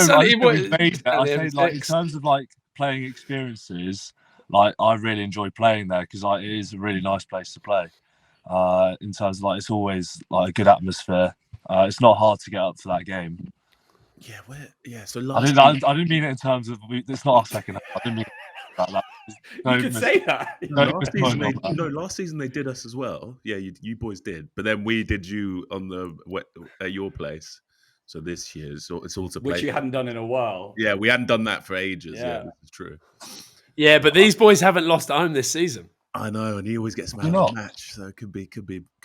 say like in terms of like playing experiences, like I really enjoy playing there because like it is a really nice place to play. In terms of like it's always like a good atmosphere. It's not hard to get up to that game.
Yeah, so
I didn't mean it in terms of it's not our second home. I didn't mean it like that.
You could say that.
Last season they did us as well. Yeah, you boys did, but then we did you at your place. So this year, so it's all to play.
Which you hadn't done in a while.
Yeah, we hadn't done that for ages. Yeah, this is true.
Yeah, but these boys haven't lost at home this season.
I know, and he always gets man of the match, so it could be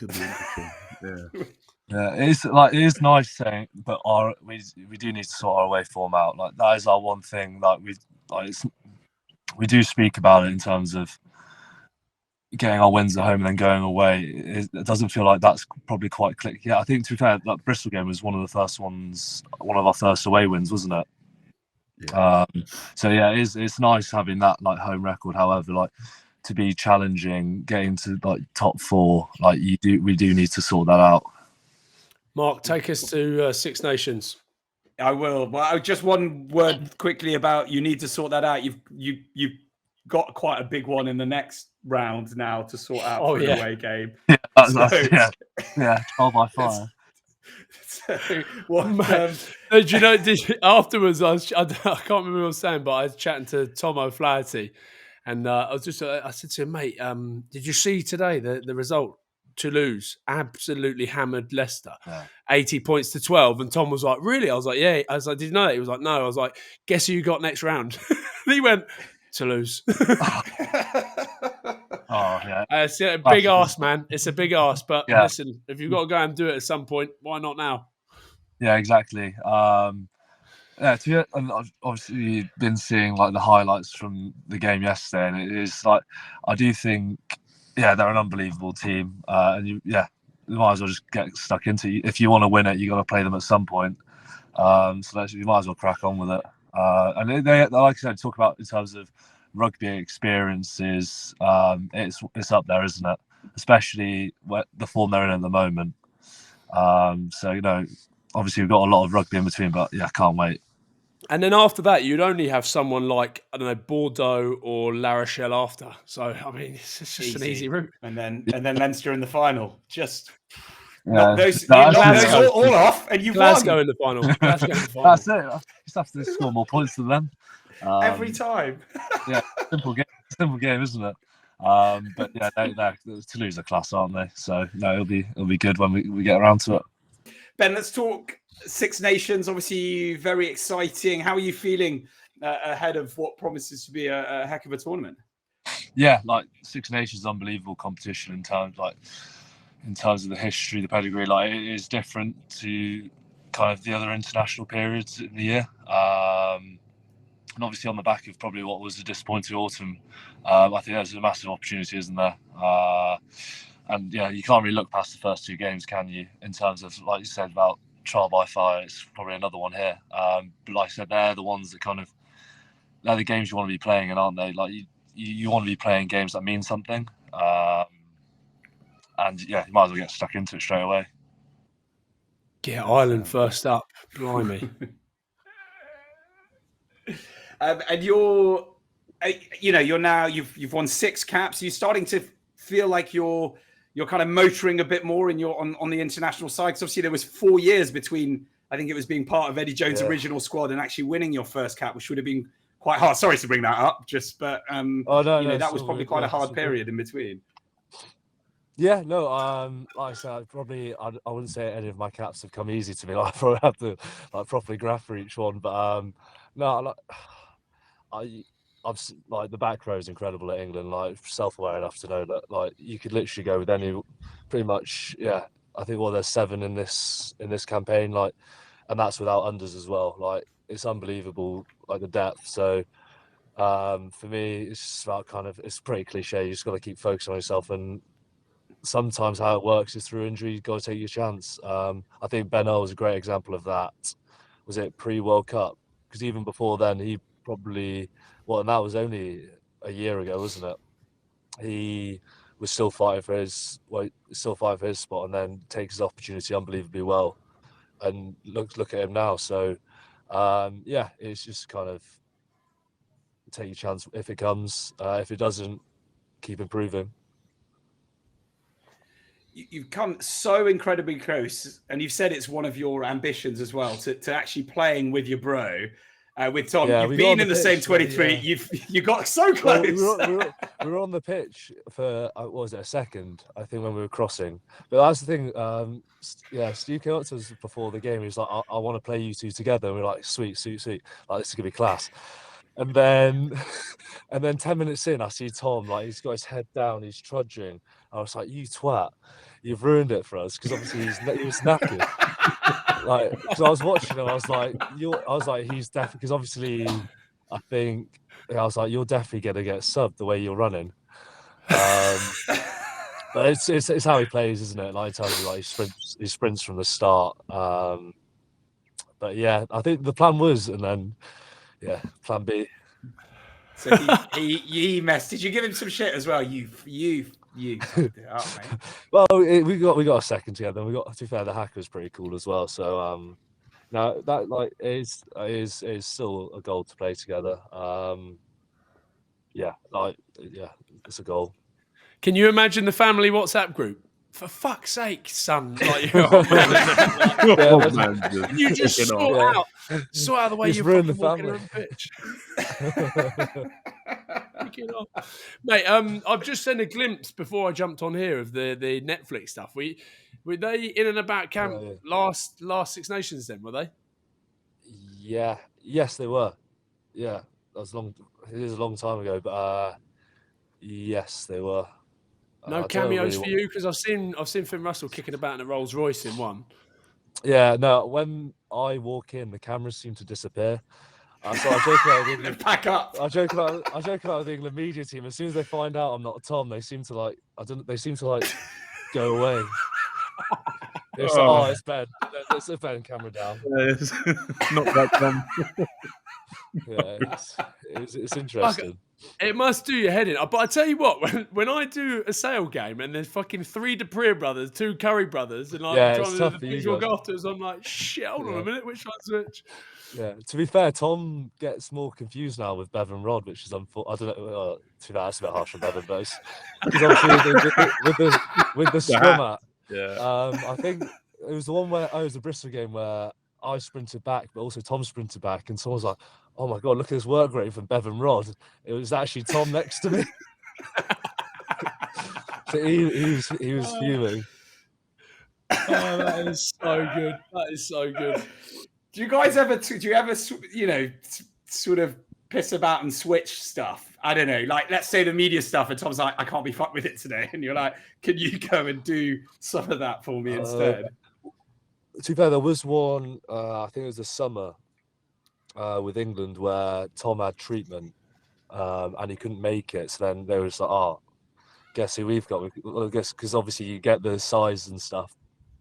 interesting. Yeah.
Yeah, it is nice saying, but we do need to sort our away form out. Like that is our one thing. Like we do speak about it in terms of getting our wins at home and then going away. It doesn't feel like that's probably quite clicked. Yeah, I think to be fair, that Bristol game was one of our first away wins, wasn't it? Yeah. So yeah, it's nice having that like home record. However, like to be challenging, getting to like top 4, like we do need to sort that out.
Mark, take us to Six Nations.
I will. Well, just one word quickly about you need to sort that out. You've got quite a big one in the next round now to sort out for the away game.
Yeah, trial by fire.
Afterwards, I can't remember what I was saying, but I was chatting to Tom O'Flaherty, and I said to him, mate, did you see today the result? Toulouse absolutely hammered Leicester, 80 points to 12. And Tom was like, really? I was like, yeah. I was like, did you know that? He was like, no. I was like, guess who you got next round? And he went, Toulouse. It's a big ask, man. It's a big ask. But listen, if you've got to go and do it at some point, why not now?
Yeah, exactly. Obviously, you've been seeing like the highlights from the game yesterday, and it is like I do think. Yeah, they're an unbelievable team, and you might as well just get stuck into it. If you want to win it, you got to play them at some point. So you might as well crack on with it. And they, like I said, talk about in terms of rugby experiences. It's up there, isn't it? Especially the form they're in at the moment. So obviously we've got a lot of rugby in between, but yeah, can't wait.
And then after that, you'd only have someone like, I don't know, Bordeaux or La Rochelle after. So, I mean, it's just an easy route.
And then Leinster in the final. Just
knock
those all off and you've
Glasgow
won.
in the final. Glasgow in the final.
That's it. You just have to score more points than them.
Every time.
Yeah, simple game, isn't it? But yeah, Toulouse are class, aren't they? So, no, it'll be good when we get around to it.
Ben, let's talk Six Nations. Obviously, very exciting. How are you feeling ahead of what promises to be a heck of a tournament?
Yeah, like Six Nations, unbelievable competition in terms of the history, the pedigree. Like it is different to kind of the other international periods in the year. And obviously on the back of probably what was a disappointing autumn, I think there's a massive opportunity, isn't there? And yeah, you can't really look past the first 2 games, can you? In terms of, like you said, about trial by fire, it's probably another one here. But like I said, they're the ones that they're the games you want to be playing, and aren't they? Like you want to be playing games that mean something. And yeah, you might as well get stuck into it straight away.
Get Ireland first up, blimey.
And you're now you've won 6 caps. You're starting to feel like you're kind of motoring a bit more in on the international side. Because obviously there was 4 years between, I think it was being part of Eddie Jones' original squad and actually winning your first cap, which would have been quite hard. Sorry to bring that up, that was probably quite a hard period in between.
Yeah, no, like I said, I wouldn't say any of my caps have come easy to me. Like, I probably have to properly graph for each one, but I've like the back row is incredible at England. Like self-aware enough to know that like you could literally go with any, pretty much. Yeah, I think there's 7 in this campaign. And that's without unders as well. Like it's unbelievable, like the depth. So For me, it's just about it's pretty cliche. You just got to keep focusing on yourself, and sometimes how it works is through injury. You got to take your chance. I think Benno was a great example of that. Was it pre-World Cup? Because even before then, he probably and that was only a year ago, wasn't it? He was still fighting for his spot, and then takes his opportunity unbelievably well. And look at him now. So it's just kind of take your chance if it comes. If it doesn't, keep improving.
You've come so incredibly close, and you've said it's one of your ambitions as well to actually playing with your bro, with Tom.
Yeah,
you've been in the same 23. Yeah. You got so close.
Well, we were on the pitch for what was it, a second? I think when we were crossing. But that's the thing. Steve came up to us before the game. He was like, "I want to play you two together." And we were like, "Sweet. Like this is gonna be class." And then 10 minutes in, I see Tom, like he's got his head down, he's trudging. I was like, "You twat, you've ruined it for us," because obviously he was knackered. Like, because I was watching him, I was like, he's definitely, because obviously, I think I was like, you're definitely gonna get subbed the way you're running. But it's how he plays, isn't it? Like, I tell you, like he sprints from the start. But yeah, I think the plan was, and then. Yeah, plan B.
So he messed. Did you give him some shit as well? You. Oh,
well, we got a second together. We got, to be fair, the hacker was pretty cool as well. So no, that is still a goal to play together. It's a goal.
Can you imagine the family WhatsApp group? For fuck's sake, son! Like, you just sort out the way you're fucking walking around the pitch. Mate, I've just seen a glimpse before I jumped on here of the Netflix stuff. Were they in and about camp last Six Nations? Then were they?
Yeah. Yes, they were. Yeah, that was long. It is a long time ago, but yes, they were.
No cameos for you, because I've seen Finn Russell kicking about in a Rolls Royce in one.
Yeah, no. When I walk in, the cameras seem to disappear. So I joke about
pack up.
I joke about the England media team. As soon as they find out I'm not Tom, they seem to go away. It's like, it's Ben. It's a Ben, camera down.
Not that Tom.
Yeah, it's interesting.
It must do your head in. But I tell you what, when I do a Sale game and there's fucking 3 Dupree brothers, 2 Curry brothers, and trying to do the things walk afterwards, I'm like, shit, hold on a minute, which one's which?
Yeah, to be fair, Tom gets more confused now with Bevan Rodd, which is unfortunate. I don't know. To be fair, that's a bit harsh on Bevan, but because obviously with the scrum at, I think it was the one where it was the Bristol game where I sprinted back, but also Tom sprinted back, and someone was like, "Oh my god, look at this work rate from Bevan Rodd." It was actually Tom next to me. So he was fuming.
Oh, that is so good. That is so good.
Do you guys ever, sort of piss about and switch stuff? I don't know, like let's say the media stuff, and Tom's like, "I can't be fucked with it today," and you're like, "Can you go and do some of that for me instead?"
To be fair, there was one. I think it was the summer with England where Tom had treatment and he couldn't make it. So then they was like, "Oh, guess who we've got?" I guess because obviously you get the size and stuff.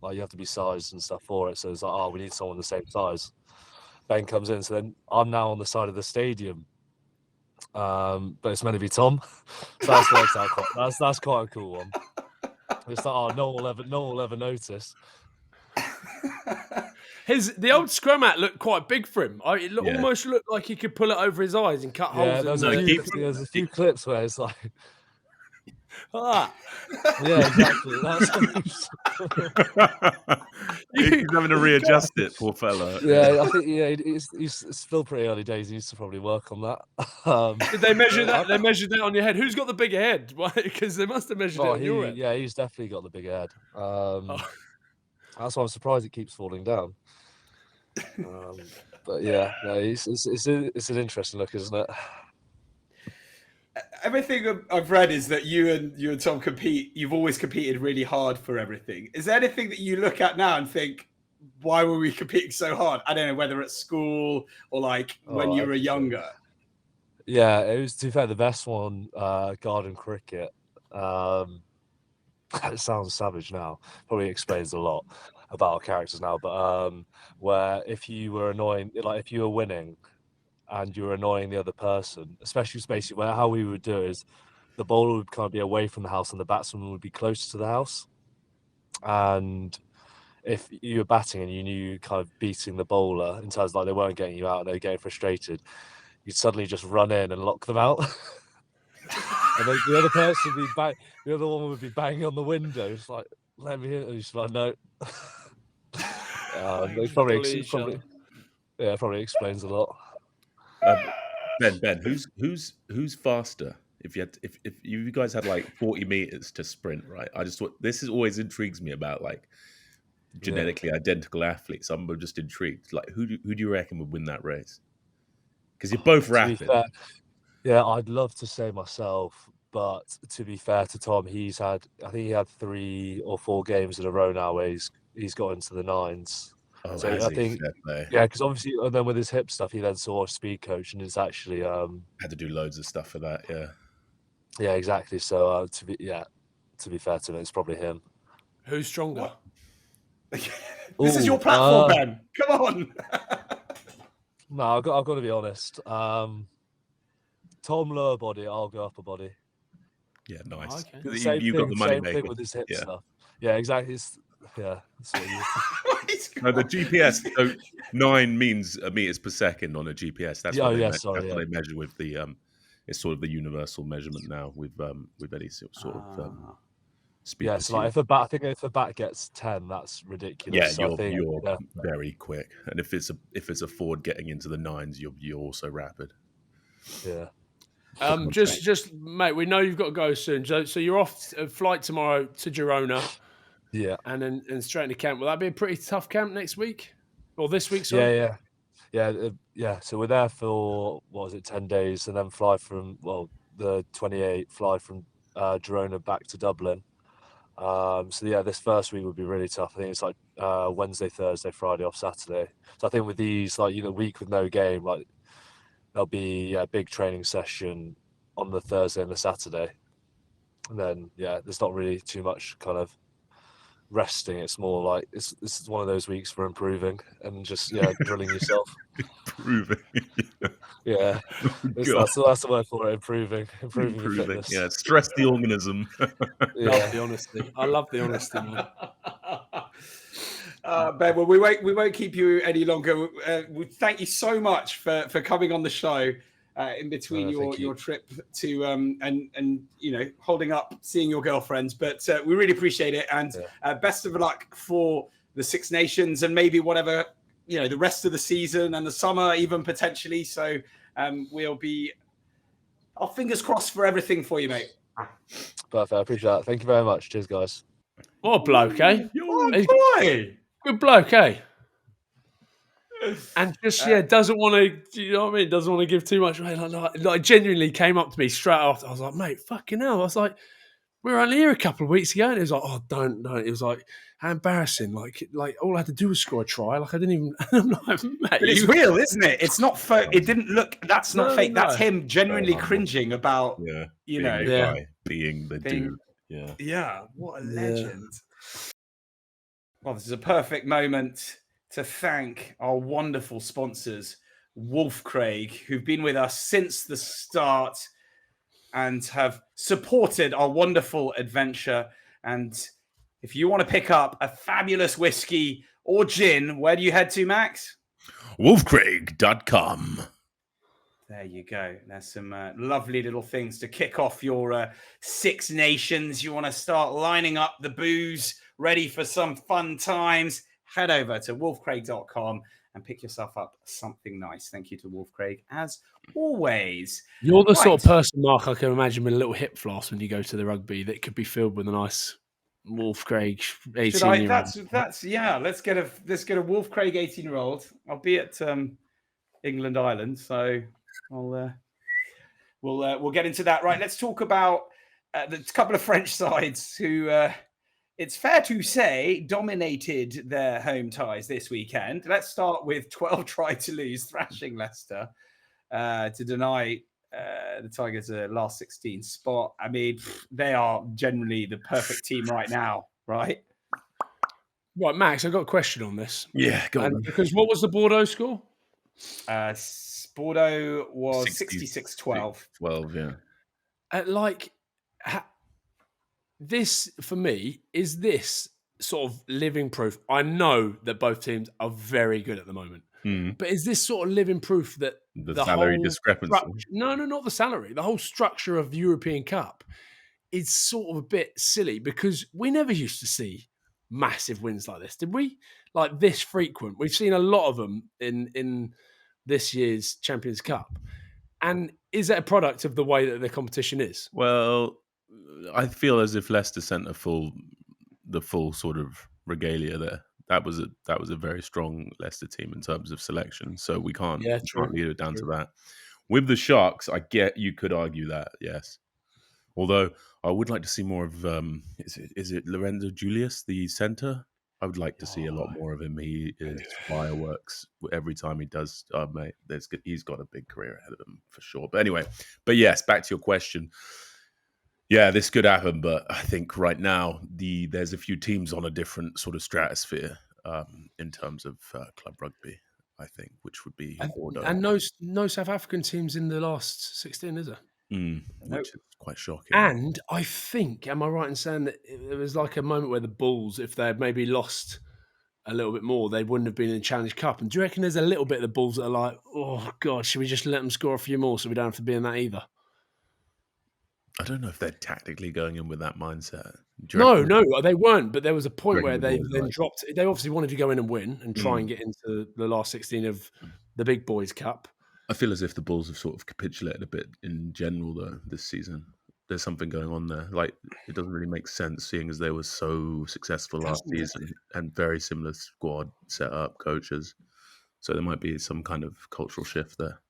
Like you have to be sized and stuff for it. So it's like, "Oh, we need someone the same size." Ben comes in, so then I'm now on the side of the stadium, but it's meant to be Tom. So that's worked out quite. That's quite a cool one. It's like, "Oh, no one will ever notice."
The old scrum hat looked quite big for him. It almost looked like he could pull it over his eyes and cut holes.
There's a few clips where it's like,
yeah,
exactly.
He's having to readjust it, poor fella.
Yeah, I think he's still pretty early days. He needs to probably work on that.
Did they measure that? They measured that on your head. Who's got the bigger head? Because they must have measured it on your head.
Yeah, he's definitely got the bigger head. That's why I'm surprised it keeps falling down. But yeah, no, it's an interesting look, isn't it?
Everything I've read is that you and Tom compete. You've always competed really hard for everything. Is there anything that you look at now and think, why were we competing so hard? I don't know, whether at school or when you were younger.
Yeah, it was, to be fair, the best one, garden cricket. It sounds savage now. Probably explains a lot about our characters now. But where if you were annoying, like if you were winning and you were annoying the other person, especially basically where how we would do it is the bowler would kind of be away from the house and the batsman would be close to the house. And if you were batting and you knew you kind of beating the bowler in terms of like they weren't getting you out and they were getting frustrated, you'd suddenly just run in and lock them out. And then the other person would be the other one would be banging on the window. It's like, let me in. And he's like, no. They probably explains a lot.
Ben, who's faster? If you guys had like 40 meters to sprint, right? I just thought this always intrigues me about like genetically identical athletes. I'm just intrigued. Like, who do you reckon would win that race? Because you're both rapid.
Yeah, I'd love to say myself, but to be fair to Tom, I think he had 3 or 4 games in a row now where he's got into the 9s.
Oh,
so I think, yeah, because obviously, and then with his hip stuff, he then saw a speed coach, and it's actually
had to do loads of stuff for that.
Yeah, exactly. So to be fair to him, it's probably him.
Who's stronger?
This is your platform, Ben. Come on.
No, I've got to be honest. Tom lower body, I'll go upper body.
Yeah, nice.
Okay. You got the money maker. Same thing with his hip stuff. Yeah, exactly. No,
the GPS. So 9 means meters per second on a GPS. That's what they measure with the. It's sort of the universal measurement now with any sort of speed.
Yeah, so like if a bat gets 10, that's ridiculous.
Yeah, you're very quick, and if it's a forward getting into the 9s, you're also rapid.
Yeah.
Just mate, we know you've got to go soon. So you're off flight tomorrow to Girona.
Yeah.
And then straight into camp. Will that be a pretty tough camp next week? Or this week, sorry?
Yeah. So we're there for 10 days, and then fly from the 28th, fly from Girona back to Dublin. This first week would be really tough. I think it's like Wednesday, Thursday, Friday off Saturday. So I think with these week with no game, like there'll be a big training session on the Thursday and the Saturday. And then there's not really too much kind of resting. It's more like this is one of those weeks for improving and just drilling yourself.
Improving.
Yeah. That's the word for it, improving your fitness.
Yeah, stress the organism.
Love the honesty. I love the honesty, man.
Ben, well, we won't keep you any longer. We thank you so much for coming on the show in between your trip to and holding up, seeing your girlfriends. But we really appreciate it, and best of luck for the Six Nations and maybe whatever the rest of the season and the summer even potentially. So we'll be our fingers crossed for everything for you, mate.
Perfect. I appreciate that. Thank you very much. Cheers, guys.
What a bloke, eh? Good bloke, eh? And just doesn't want to. You know what I mean? Doesn't want to give too much away. Like genuinely came up to me straight after. I was like, mate, fucking hell. I was like, we were only here a couple of weeks ago, and it was like, oh, don't. It was like, how embarrassing. Like all I had to do was score a try. Like I didn't even. I'm like, mate,
but it's real, isn't it? It's not fake. It didn't look. That's not fake. That's him genuinely cringing about.
Being the dude. Yeah.
Yeah. What a legend. Well, this is a perfect moment to thank our wonderful sponsors, Wolfcraig, who've been with us since the start and have supported our wonderful adventure. And if you want to pick up a fabulous whiskey or gin, where do you head to, Max?
Wolfcraig.com.
There you go. There's some lovely little things to kick off your Six Nations. You want to start lining up the booze, ready for some fun times, head over to wolfcraig.com and pick yourself up something nice. Thank you to Wolfcraig, as always.
You're the sort of person, Mark, I can imagine with a little hip flask when you go to the rugby that could be filled with a nice Wolfcraig 18-year-old.
Let's get a Wolfcraig 18-year-old. I'll be at England Island, so we'll get into that. Right, let's talk about the couple of French sides who it's fair to say dominated their home ties this weekend. Let's start with 12 try Toulouse thrashing Leicester to deny The Tigers are last 16 spot. I mean, they are generally the perfect team right now, right?
Right, Max, I've got a question on this.
Yeah, go on.
Because what was the Bordeaux score?
Bordeaux was 66-12.
12, yeah.
This, for me, is this sort of living proof? I know that both teams are very good at the moment. But is this sort of living proof that
the salary discrepancy?
No, not the salary. The whole structure of the European Cup is sort of a bit silly because we never used to see massive wins like this, did we? Like this frequent. We've seen a lot of them in this year's Champions Cup. And is that a product of the way that the competition is?
Well, I feel as if Leicester sent the full sort of regalia there. That was a very strong Leicester team in terms of selection. So we can't lead it down to that. With the Sharks, I get you could argue that, yes. Although I would like to see more of is it Lorenzo Julius, the centre? I would like to see a lot more of him. He is fireworks every time he does. Mate, he's got a big career ahead of him for sure. But anyway, yes, back to your question. Yeah, this could happen, but I think right now there's a few teams on a different sort of stratosphere in terms of club rugby. I think, which would be Bordeaux.
And no South African teams in the last 16, is there?
Which is quite shocking.
And I think, am I right in saying that there was like a moment where the Bulls, if they had maybe lost a little bit more, they wouldn't have been in the Challenge Cup. And do you reckon there's a little bit of the Bulls that are like, oh God, should we just let them score a few more so we don't have to be in that either?
I don't know if they're tactically going in with that mindset.
No, they weren't. But there was a point where they then dropped. They obviously wanted to go in and win and try and get into the last 16 of the Big Boys Cup.
I feel as if the Bulls have sort of capitulated a bit in general, though, this season. There's something going on there. Like, it doesn't really make sense, seeing as they were so successful last season and very similar squad setup, coaches. So there might be some kind of cultural shift there.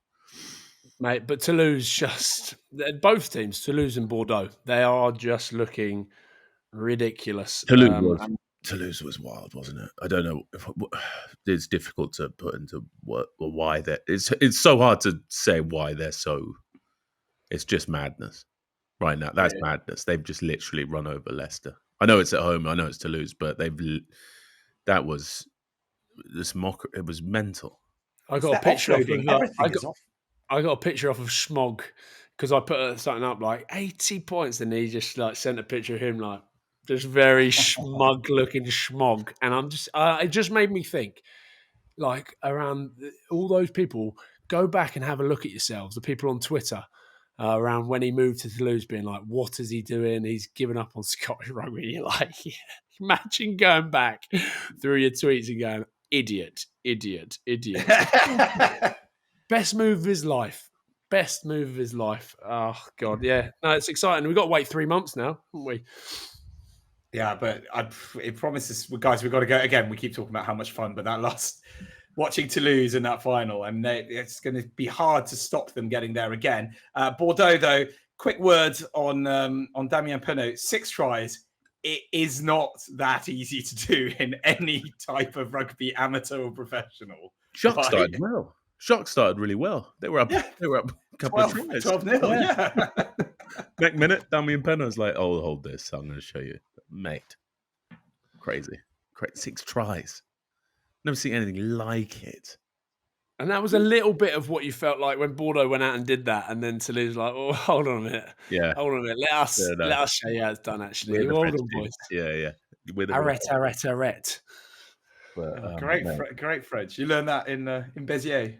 Mate, but Toulouse both teams, Toulouse and Bordeaux, they are just looking ridiculous.
Toulouse was wild, wasn't it? I don't know. It's difficult to put into why that. It's so hard to say why they're so. It's just madness right now. That's madness. They've just literally run over Leicester. I know it's at home. I know it's Toulouse, but that was this mock. It was mental.
I got a picture of him. I got a picture off of Schmog because I put something up like 80 points, and he just like sent a picture of him like just very smug looking Schmog, and I'm just it just made me think like around all those people. Go back and have a look at yourselves. The people on Twitter around when he moved to Toulouse, being like, "What is he doing? He's given up on Scottish rugby." You're like, imagine going back through your tweets and going, "Idiot, idiot, idiot." Best move of his life. Best move of his life. Oh, God, yeah. No, it's exciting. We've got to wait 3 months now, haven't we?
Yeah, but it promises, guys, we've got to go. Again, we keep talking about how much fun, but that last, watching Toulouse in that final, and it's going to be hard to stop them getting there again. Bordeaux, though, quick word on Damien Penaud. 6 tries. It is not that easy to do in any type of rugby, amateur or professional.
Shock started well. Shock started really well. They were up. Yeah. They were up a couple of tries.
12-0. Yeah.
Next minute, Damien Penaud's like, "Oh, hold this. I'm going to show you, mate." Crazy. 6 tries. Never seen anything like it.
And that was a little bit of what you felt like when Bordeaux went out and did that, and then Toulouse was like, "Oh, hold on a minute.
Yeah,
hold on a minute. Let us show you how it's done. Actually, hold on, boys.
Yeah.
Arrête.
But,
great French. You learned that in Béziers.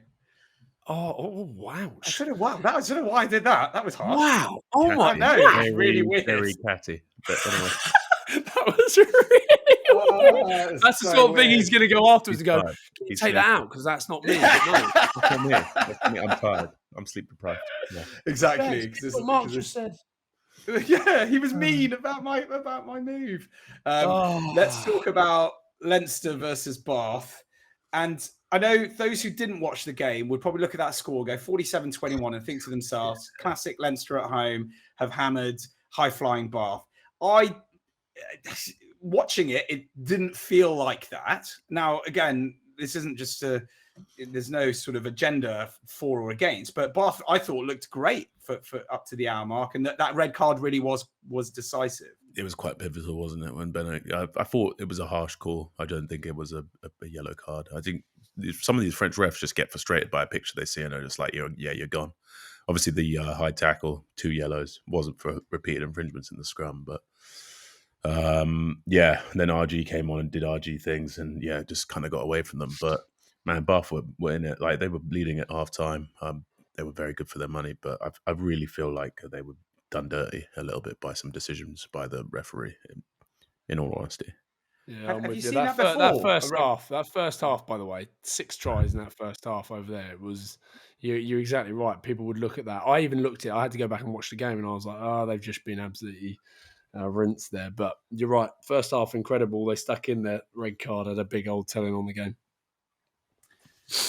Oh, wow.
I don't know why I did that. That was hard.
Wow. Oh,
catty.
my God.
Very, really weird.
Very catty. But anyway.
That was really weird. That's the sort of thing he's going to go afterwards and go, take that out, because that's not me.
That's not me. I'm tired. I'm sleep deprived. Yeah.
Exactly.
What Mark just said.
Yeah, he was mean about my move. Let's talk about Leinster versus Bath. And I know those who didn't watch the game would probably look at that score, go 47-21, and think to themselves, classic Leinster at home, have hammered high-flying Bath. Watching it didn't feel like that. Now, again, this isn't just to there's no sort of agenda for or against. But Bath, I thought, looked great for up to the hour mark, and that red card really was decisive.
It was quite pivotal, wasn't it? When I thought it was a harsh call. I don't think it was a yellow card. I think some of these French refs just get frustrated by a picture they see and they're just like, you're gone. Obviously, the high tackle, 2 yellows, wasn't for repeated infringements in the scrum, but then RG came on and did RG things, and just kind of got away from them. But man, Bath were in it. Like, they were leading at half time. They were very good for their money, but I really feel like they were done dirty a little bit by some decisions by the referee, in all honesty.
Yeah, I'm
Have
with
you
you.
seen that before?
That first half, by the way, 6 tries in that first half over there. It was, you're exactly right. People would look at that. I even looked at it. I had to go back and watch the game, and I was like, they've just been absolutely rinsed there. But you're right. First half, incredible. They stuck in their red card, had a big old telling on the game.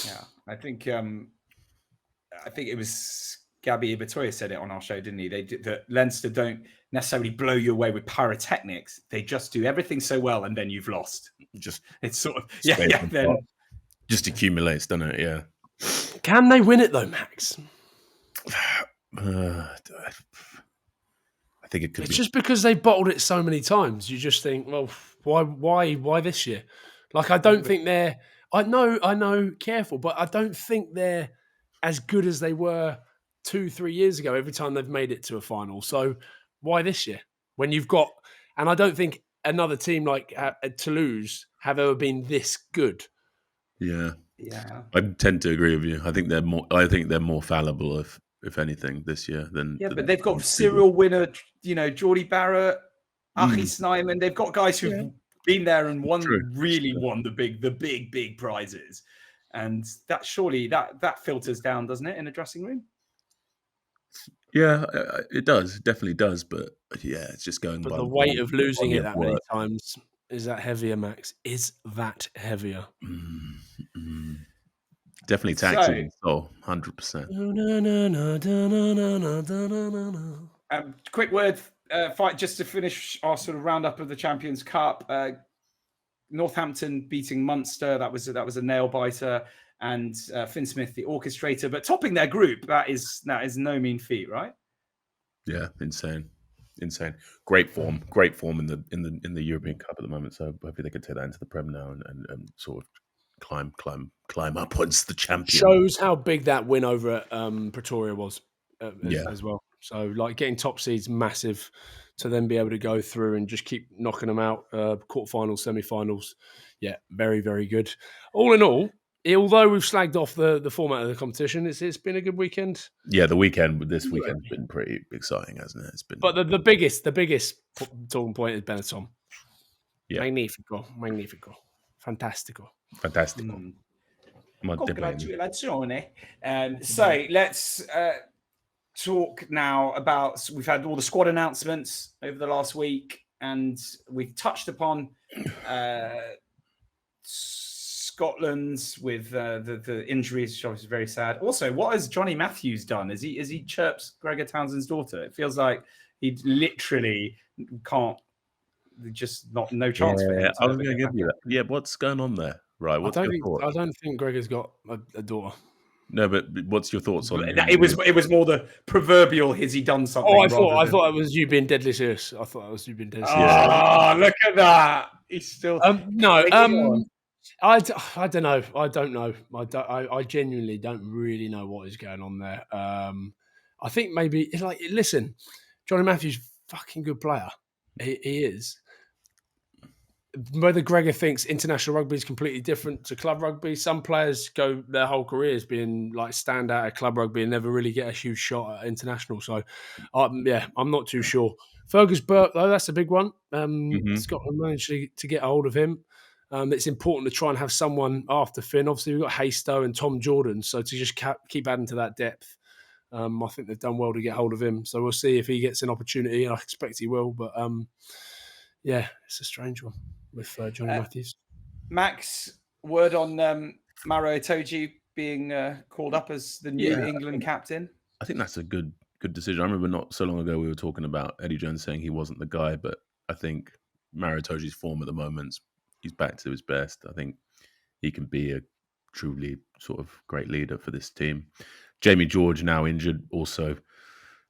Yeah, I think it was Gabby Ibatoya said it on our show, didn't he? That Leinster don't necessarily blow you away with pyrotechnics. They just do everything so well, and then you've lost. It's sort of then
just accumulates, doesn't it? Yeah.
Can they win it though, Max?
I think it could.
It's just because they bottled it so many times. You just think, well, why this year? Like, I don't think they're. I know, careful, but I don't think they're as good as they were 2-3 years ago. Every time they've made it to a final, so why this year? When you've got, and I don't think another team like Toulouse have ever been this good.
Yeah. I tend to agree with you. I think they're more fallible, if anything, this year than.
But they've got serial winner, Geordie Barrett, Achi Snyman. They've got guys who've been there and won the big prizes, and that surely that filters down, doesn't it, in a dressing room?
Yeah, it does. It definitely does. But it's just going.
But the weight of losing it that many times, is that heavier, Max? Is that heavier?
Definitely taxing. 100%.
Quick word, fight just to finish our sort of roundup of the Champions Cup. Northampton beating Munster. That was a nail biter. And Finn Smith, the orchestrator, but topping their group. That is no mean feat, right?
Yeah, insane. Great form in the European Cup at the moment. So hopefully they can take that into the Prem now and sort of climb upwards the champion.
Shows how big that win over at Pretoria was as well. So like getting top seeds massive to then be able to go through and just keep knocking them out, quarterfinals, semi-finals. Yeah, very, very good. All in all, although we've slagged off the format of the competition, it's been a good weekend. Yeah,
this weekend's been pretty exciting, hasn't it? It's been.
But the biggest talking point is Benetton.
Yeah.
Magnifico. Fantastico.
Congratulazione. So let's talk now about, we've had all the squad announcements over the last week, and we've touched upon Scotland's with the injuries, which obviously very sad. Also, what has Johnny Matthews done? Is he chirps Gregor Townsend's daughter? It feels like he literally can't. Just no chance for him.
I was going to give you that. Yeah, what's going on there? Right. What's your thoughts?
I don't think Gregor's got a daughter.
No, but what's your thoughts on it?
It was more the proverbial has he done something?
Oh, I thought it was you being deadly serious. I thought it was you being deadly serious.
Oh, look at that! He's still
no. I don't know. I don't know. I genuinely don't really know what is going on there. I think maybe it's like, listen, Johnny Matthews, fucking good player. He is. Whether Gregor thinks international rugby is completely different to club rugby, some players go their whole careers being like stand out at club rugby and never really get a huge shot at international. So, I'm not too sure. Fergus Burke, though, that's a big one. Scotland managed to get a hold of him. It's important to try and have someone after Finn. Obviously, we've got Haystow and Tom Jordan, so to just keep adding to that depth, I think they've done well to get hold of him. So we'll see if he gets an opportunity, and I expect he will. But it's a strange one with Johnny Matthews.
Max, word on Maro Itoje being called up as the new England captain?
I think that's a good decision. I remember not so long ago we were talking about Eddie Jones saying he wasn't the guy, but I think Maro Itoje's form at the moment, he's back to his best. I think he can be a truly sort of great leader for this team. Jamie George now injured. Also,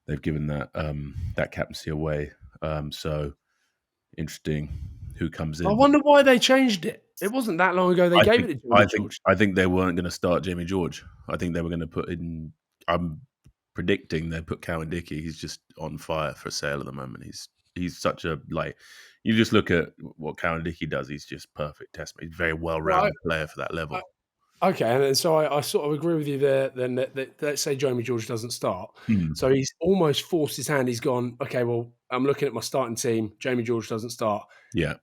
they've given that that captaincy away. So interesting who comes in.
I wonder why they changed it. It wasn't that long ago they gave it to Jamie George.
I think they weren't going to start Jamie George. I think they were going to put in. I'm predicting they put Cowan Dickey. He's just on fire for sale at the moment. He's such a You just look at what Cowan Dickey does. He's just perfect testament. He's a very well-rounded player for that level.
Okay, and so I sort of agree with you there. Then let's say Jamie George doesn't start, so he's almost forced his hand. He's gone. Okay, well, I'm looking at my starting team. Jamie George doesn't start.
Yeah.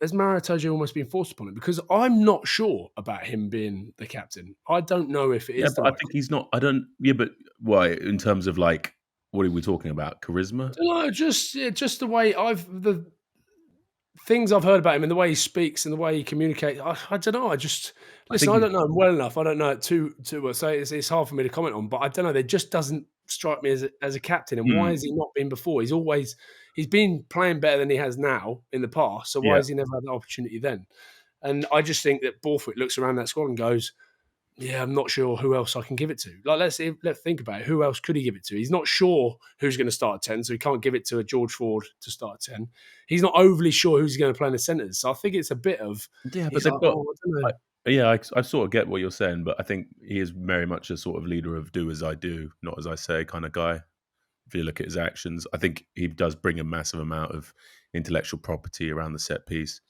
Has Maro Itoje almost been forced upon it? Because I'm not sure about him being the captain. I don't know if it is.
But I think he's not. I don't. Yeah, but why? In terms of what are we talking about? Charisma?
No, just the way the things I've heard about him and the way he speaks and the way he communicates. I don't know. I don't know him well enough. I don't know it too well. So it's hard for me to comment on. But I don't know. There just doesn't strike me as a captain. And why has he not been before? He's been playing better than he has now in the past. So why has he never had the opportunity then? And I just think that Borthwick looks around that squad and goes, yeah, I'm not sure who else I can give it to. Let's think about it. Who else could he give it to? He's not sure who's going to start at 10, so he can't give it to a George Ford to start at 10. He's not overly sure who's going to play in the centres. So I think it's a bit of...
Yeah, but they've got... I sort of get what you're saying, but I think he is very much a sort of leader of do as I do, not as I say kind of guy. If you look at his actions, I think he does bring a massive amount of intellectual property around the set piece.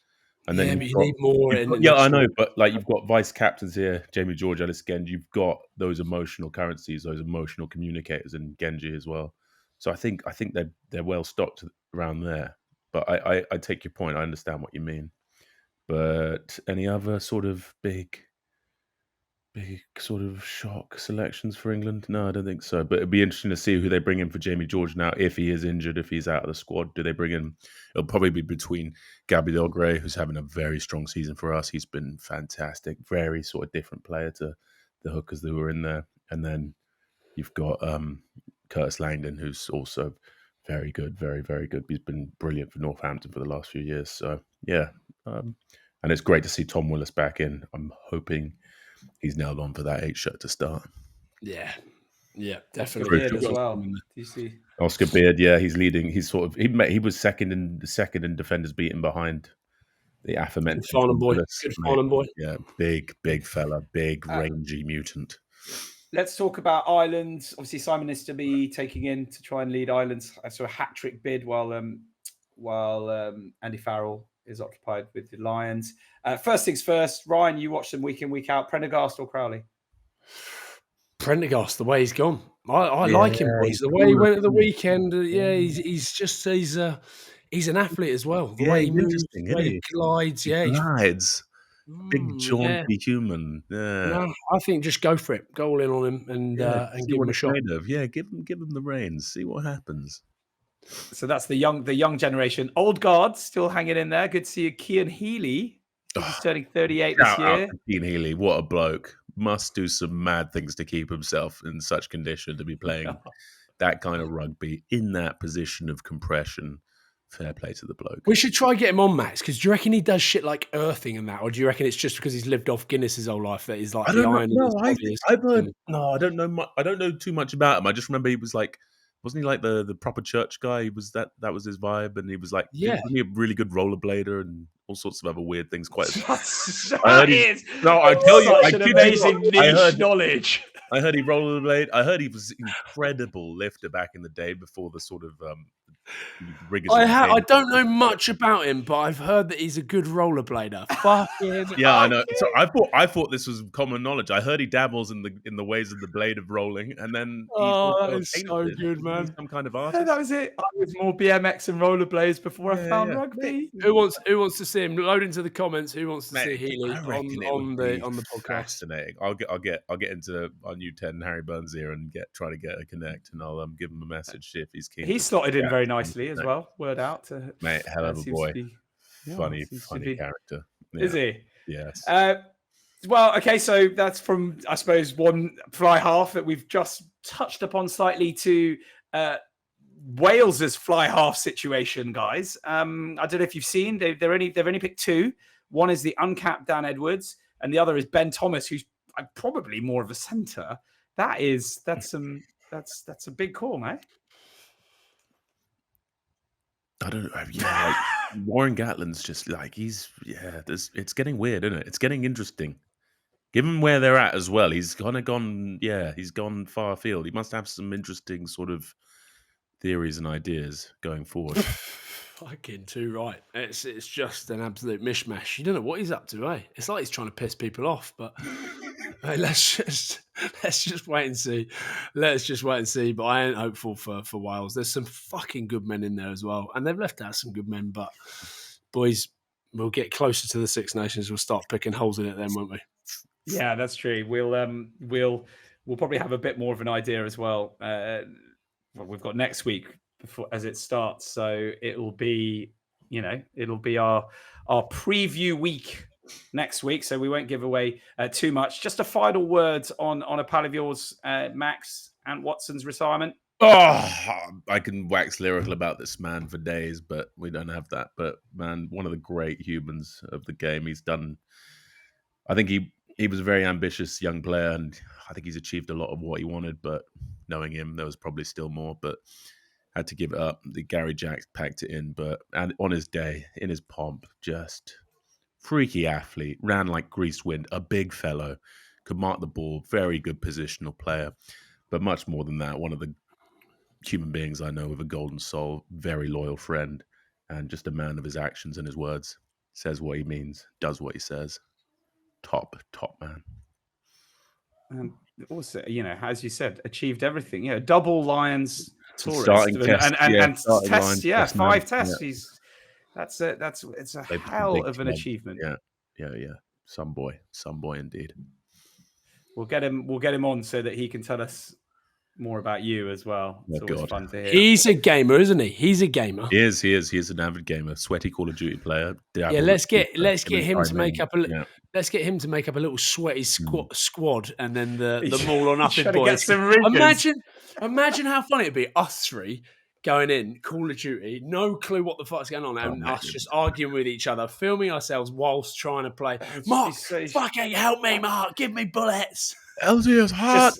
And then
but you need more.
I know, but you've got vice captains here, Jamie George, Ellis Genji. You've got those emotional currencies, those emotional communicators, and Genji as well. So I think they're well stocked around there. But I take your point. I understand what you mean. But any other sort of big sort of shock selections for England? No, I don't think so. But it'd be interesting to see who they bring in for Jamie George now. If he is injured, if he's out of the squad, do they bring in? It'll probably be between Gabriel Gray, who's having a very strong season for us. He's been fantastic, very sort of different player to the hookers that were in there. And then you've got Curtis Langdon, who's also very good, very, very good. He's been brilliant for Northampton for the last few years. So yeah, and it's great to see Tom Willis back in. I'm hoping he's nailed on for that 8 shirt to start.
Yeah, definitely.
Beard as well. Do you see
Oscar Beard? Yeah, he's leading. He's sort of he was second in defenders beaten behind the aforementioned
Farnham boy. Good Farnham boy.
Yeah, big fella, big rangy mutant.
Let's talk about Ireland. Obviously, Simon is to be taking in to try and lead Ireland's sort of hat trick bid while Andy Farrell is occupied with the Lions. First things first, Ryan, you watch them week in, week out. Prendergast or Crowley?
Prendergast, the way he's gone. I like him, boys. The way he went at the weekend. He's an athlete as well. The way he moves, the way he glides.
He glides. Big jaunty human. Yeah.
No, I think just go for it. Go all in on him and give him a shot.
Yeah, give him the reins. See what happens.
So that's the young generation. Old guard still hanging in there. Good to see you, Cian Healy. He's turning 38 this year.
Cian Healy, what a bloke. Must do some mad things to keep himself in such condition to be playing that kind of rugby in that position of compression. Fair play to the bloke.
We should try get him on, Max, because do you reckon he does shit like earthing and that, or do you reckon it's just because he's lived off Guinness his whole life that he's like the iron in his body?
I've heard. No, I don't know. I don't know too much about him. I just remember he was like, wasn't he like the proper church guy? He was that was his vibe, and he was like, wasn't he a really good rollerblader and all sorts of other weird things?
Amazing niche knowledge.
I heard he rollerblade. I heard he was incredible lifter back in the day before the sort of rigours.
I don't know much about him, but I've heard that he's a good rollerblader. Fucking
yeah, I know. So I thought this was common knowledge. I heard he dabbles in the ways of the blade of rolling, and then
that is so good, man.
Some kind of artist.
Yeah, that was it. I was more BMX and rollerblades before I found rugby.
Who wants to see him? Load into the comments. Who wants to see Healy on the podcast?
Fascinating. I'll get into our new 10 Harry Burns here and try to get a connect, and I'll give him a message, see if he's keen.
He slotted in very nicely as well. Word out to
mate, hell of a boy. Funny character. Yeah.
Is he?
Yes.
Well, okay, so that's from, I suppose, one fly half that we've just touched upon slightly to Wales's fly half situation, guys. I don't know if you've seen, they've only picked two. One is the uncapped Dan Edwards, and the other is Ben Thomas, who's probably more of a centre. That's a big call, mate.
I don't know. Yeah, like, Warren Gatland's just like it's getting weird, isn't it? It's getting interesting. Given where they're at as well, he's kind of gone. Yeah, he's gone far afield. He must have some interesting sort of theories and ideas going forward.
Fucking too right. It's just an absolute mishmash. You don't know what he's up to, eh? It's like he's trying to piss people off, but let's just wait and see. Let's just wait and see. But I ain't hopeful for Wales. There's some fucking good men in there as well, and they've left out some good men. But boys, we'll get closer to the Six Nations. We'll start picking holes in it then, won't we?
Yeah, that's true. We'll probably have a bit more of an idea as well. We've got next week as it starts, so it'll be our preview week next week. So we won't give away too much. Just a final word on a pal of yours, Max and Watson's retirement.
Oh, I can wax lyrical about this man for days, but we don't have that. But man, one of the great humans of the game. He's done. I think he was a very ambitious young player, and I think he's achieved a lot of what he wanted. But knowing him, there was probably still more. But had to give it up. The Gary Jacks packed it in, and on his day, in his pomp, just freaky athlete, ran like greased wind, a big fellow, could mark the ball, very good positional player. But much more than that, one of the human beings I know with a golden soul, very loyal friend, and just a man of his actions and his words. Says what he means, does what he says. Top man.
And also, as you said, achieved everything. Double Lions tourist and tests. Yeah, 5 tests. Yeah. It's a hell of an achievement.
Yeah. Some boy indeed.
We'll get him on so that he can tell us more about you as well. It's always fun to hear.
He's a gamer, isn't he? He's a gamer.
He is. He is an avid gamer. Sweaty Call of Duty player.
Yeah, let's get him to make up a. Let's get him to make up a little sweaty squad, and then the Maul or nothing boys. Imagine how funny it'd be. Us three going in Call of Duty, no clue what the fuck's going on, and us just arguing with each other, filming ourselves whilst trying to play. Marc, fucking help me, Marc! Give me bullets.
LG's hot.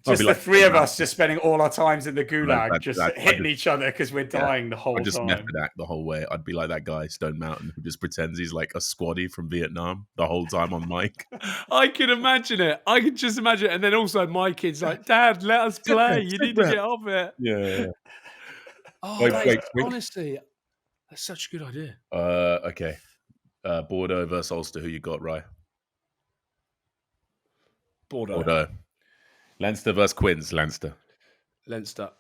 Just the three of us just spending all our times in the gulag, hitting each other because we're dying the whole time. I just method act the
whole way. I'd be like that guy, Stone Mountain, who just pretends he's like a squaddy from Vietnam the whole time on mic.
I can imagine it. I can just imagine it. And then also my kid's like, Dad, let us play. You need to get off it.
Yeah.
Oh, wait. Honestly, that's such a good idea.
Okay. Bordeaux versus Ulster. Who you got, Rye?
Bordeaux.
Leinster versus Quins. Leinster.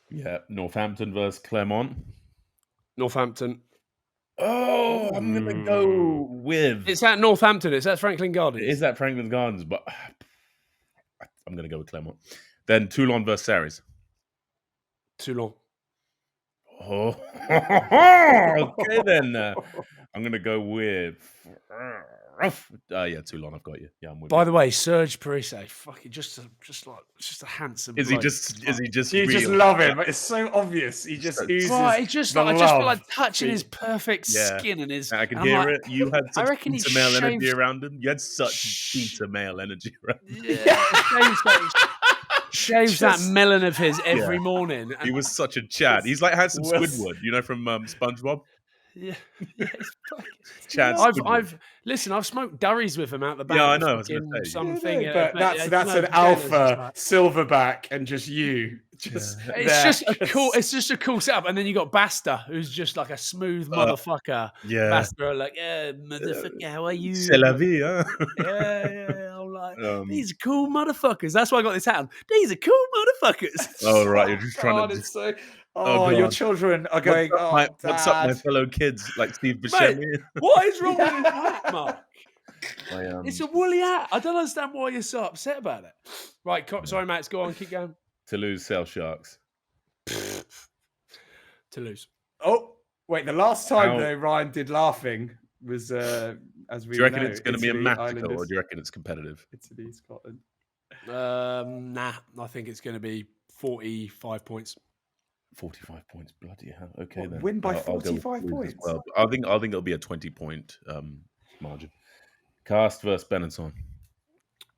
Yeah.
Northampton versus Clermont.
Northampton.
Oh, I'm going to go with...
It's at Northampton. It's at Franklin Gardens.
It is at Franklin Gardens, but I'm going to go with Clermont. Then Toulon versus Saracens.
Toulon.
Oh, okay then. I'm going to go with... Toulon. I've got you. Yeah, I'm with you.
By the way, Serge Parise, fucking just a handsome.
Is he just?
You just love him. It's so obvious. He just oozes.
Right, I just feel like touching his perfect skin and his.
I can hear it. You had such beta male energy around him. You had such beta male energy around him.
Yeah, shaves that melon of his every morning.
He was such a Chad. He's like handsome Squidward, from SpongeBob.
Yeah,
Chad.
I've smoked durries with him out the back.
Yeah, I know.
But that's an alpha silverback, and just you.
It's just a cool setup, and then you got Basta, who's just like a smooth motherfucker.
Yeah,
Basta, like motherfucker, how are you?
C'est la vie, huh?
Yeah. I'm like, these are cool motherfuckers. That's why I got this hat on. These are cool motherfuckers.
Oh right, you're just trying to.
Your children are going.
What's up, my fellow kids? Like Steve Buscemi.
Mate, what is wrong with this hat, Marc? It's a woolly hat. I don't understand why you're so upset about it. Right, sorry, Max. Go on, keep going.
Toulouse sell Sharks.
Toulouse.
Oh, wait. The last time though, Ryan did laughing was as we.
Do you reckon it's going to be a massacre, or do you reckon it's competitive?
Italy, Scotland.
Nah, I think it's going to be 45 points.
45 points, bloody hell. Okay, then
win by 45 points.
Well, I think it'll be a 20-point margin. Castres versus Benetton.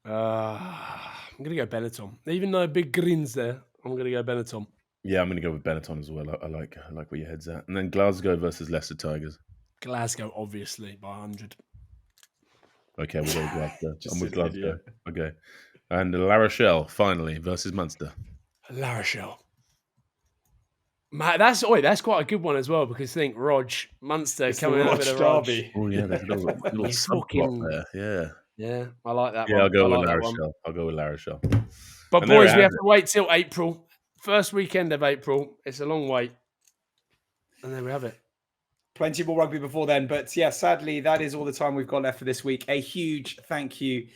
I'm going to go Benetton. Even though big grins there, I'm going to go Benetton.
Yeah, I'm going to go with Benetton as well. I like where your head's at. And then Glasgow versus Leicester Tigers.
Glasgow, obviously, by 100.
Okay, we'll go with Glasgow. I'm with Glasgow. Okay. And La Rochelle, finally, versus Munster. La
Rochelle. That's quite a good one as well, because think Rog, Munster coming out with a derby.
Oh, yeah, there's a little subplot there.
Yeah, I like that one.
Yeah, I'll go with La Rochelle. I'll go with La Rochelle.
But and boys, we have to wait till April. First weekend of April. It's a long wait. And there we have it.
Plenty more rugby before then. But yeah, sadly, that is all the time we've got left for this week. A huge thank you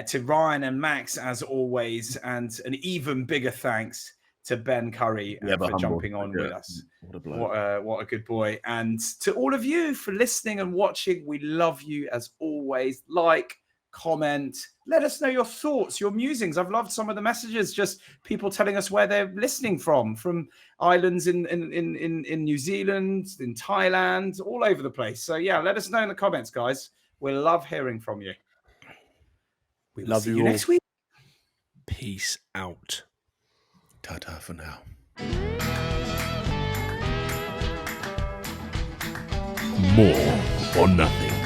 to Ryan and Max, as always. And an even bigger thanks to Ben Curry for jumping on with us. What a good boy. And to all of you for listening and watching. We love you as always. Like, comment, let us know your thoughts, your musings. I've loved some of the messages, just people telling us where they're listening from islands in New Zealand, in Thailand, all over the place. So yeah, let us know in the comments, guys. We love hearing from you.
We love you all.
Next week.
Peace out.
Ta-ta for now.
More or nothing.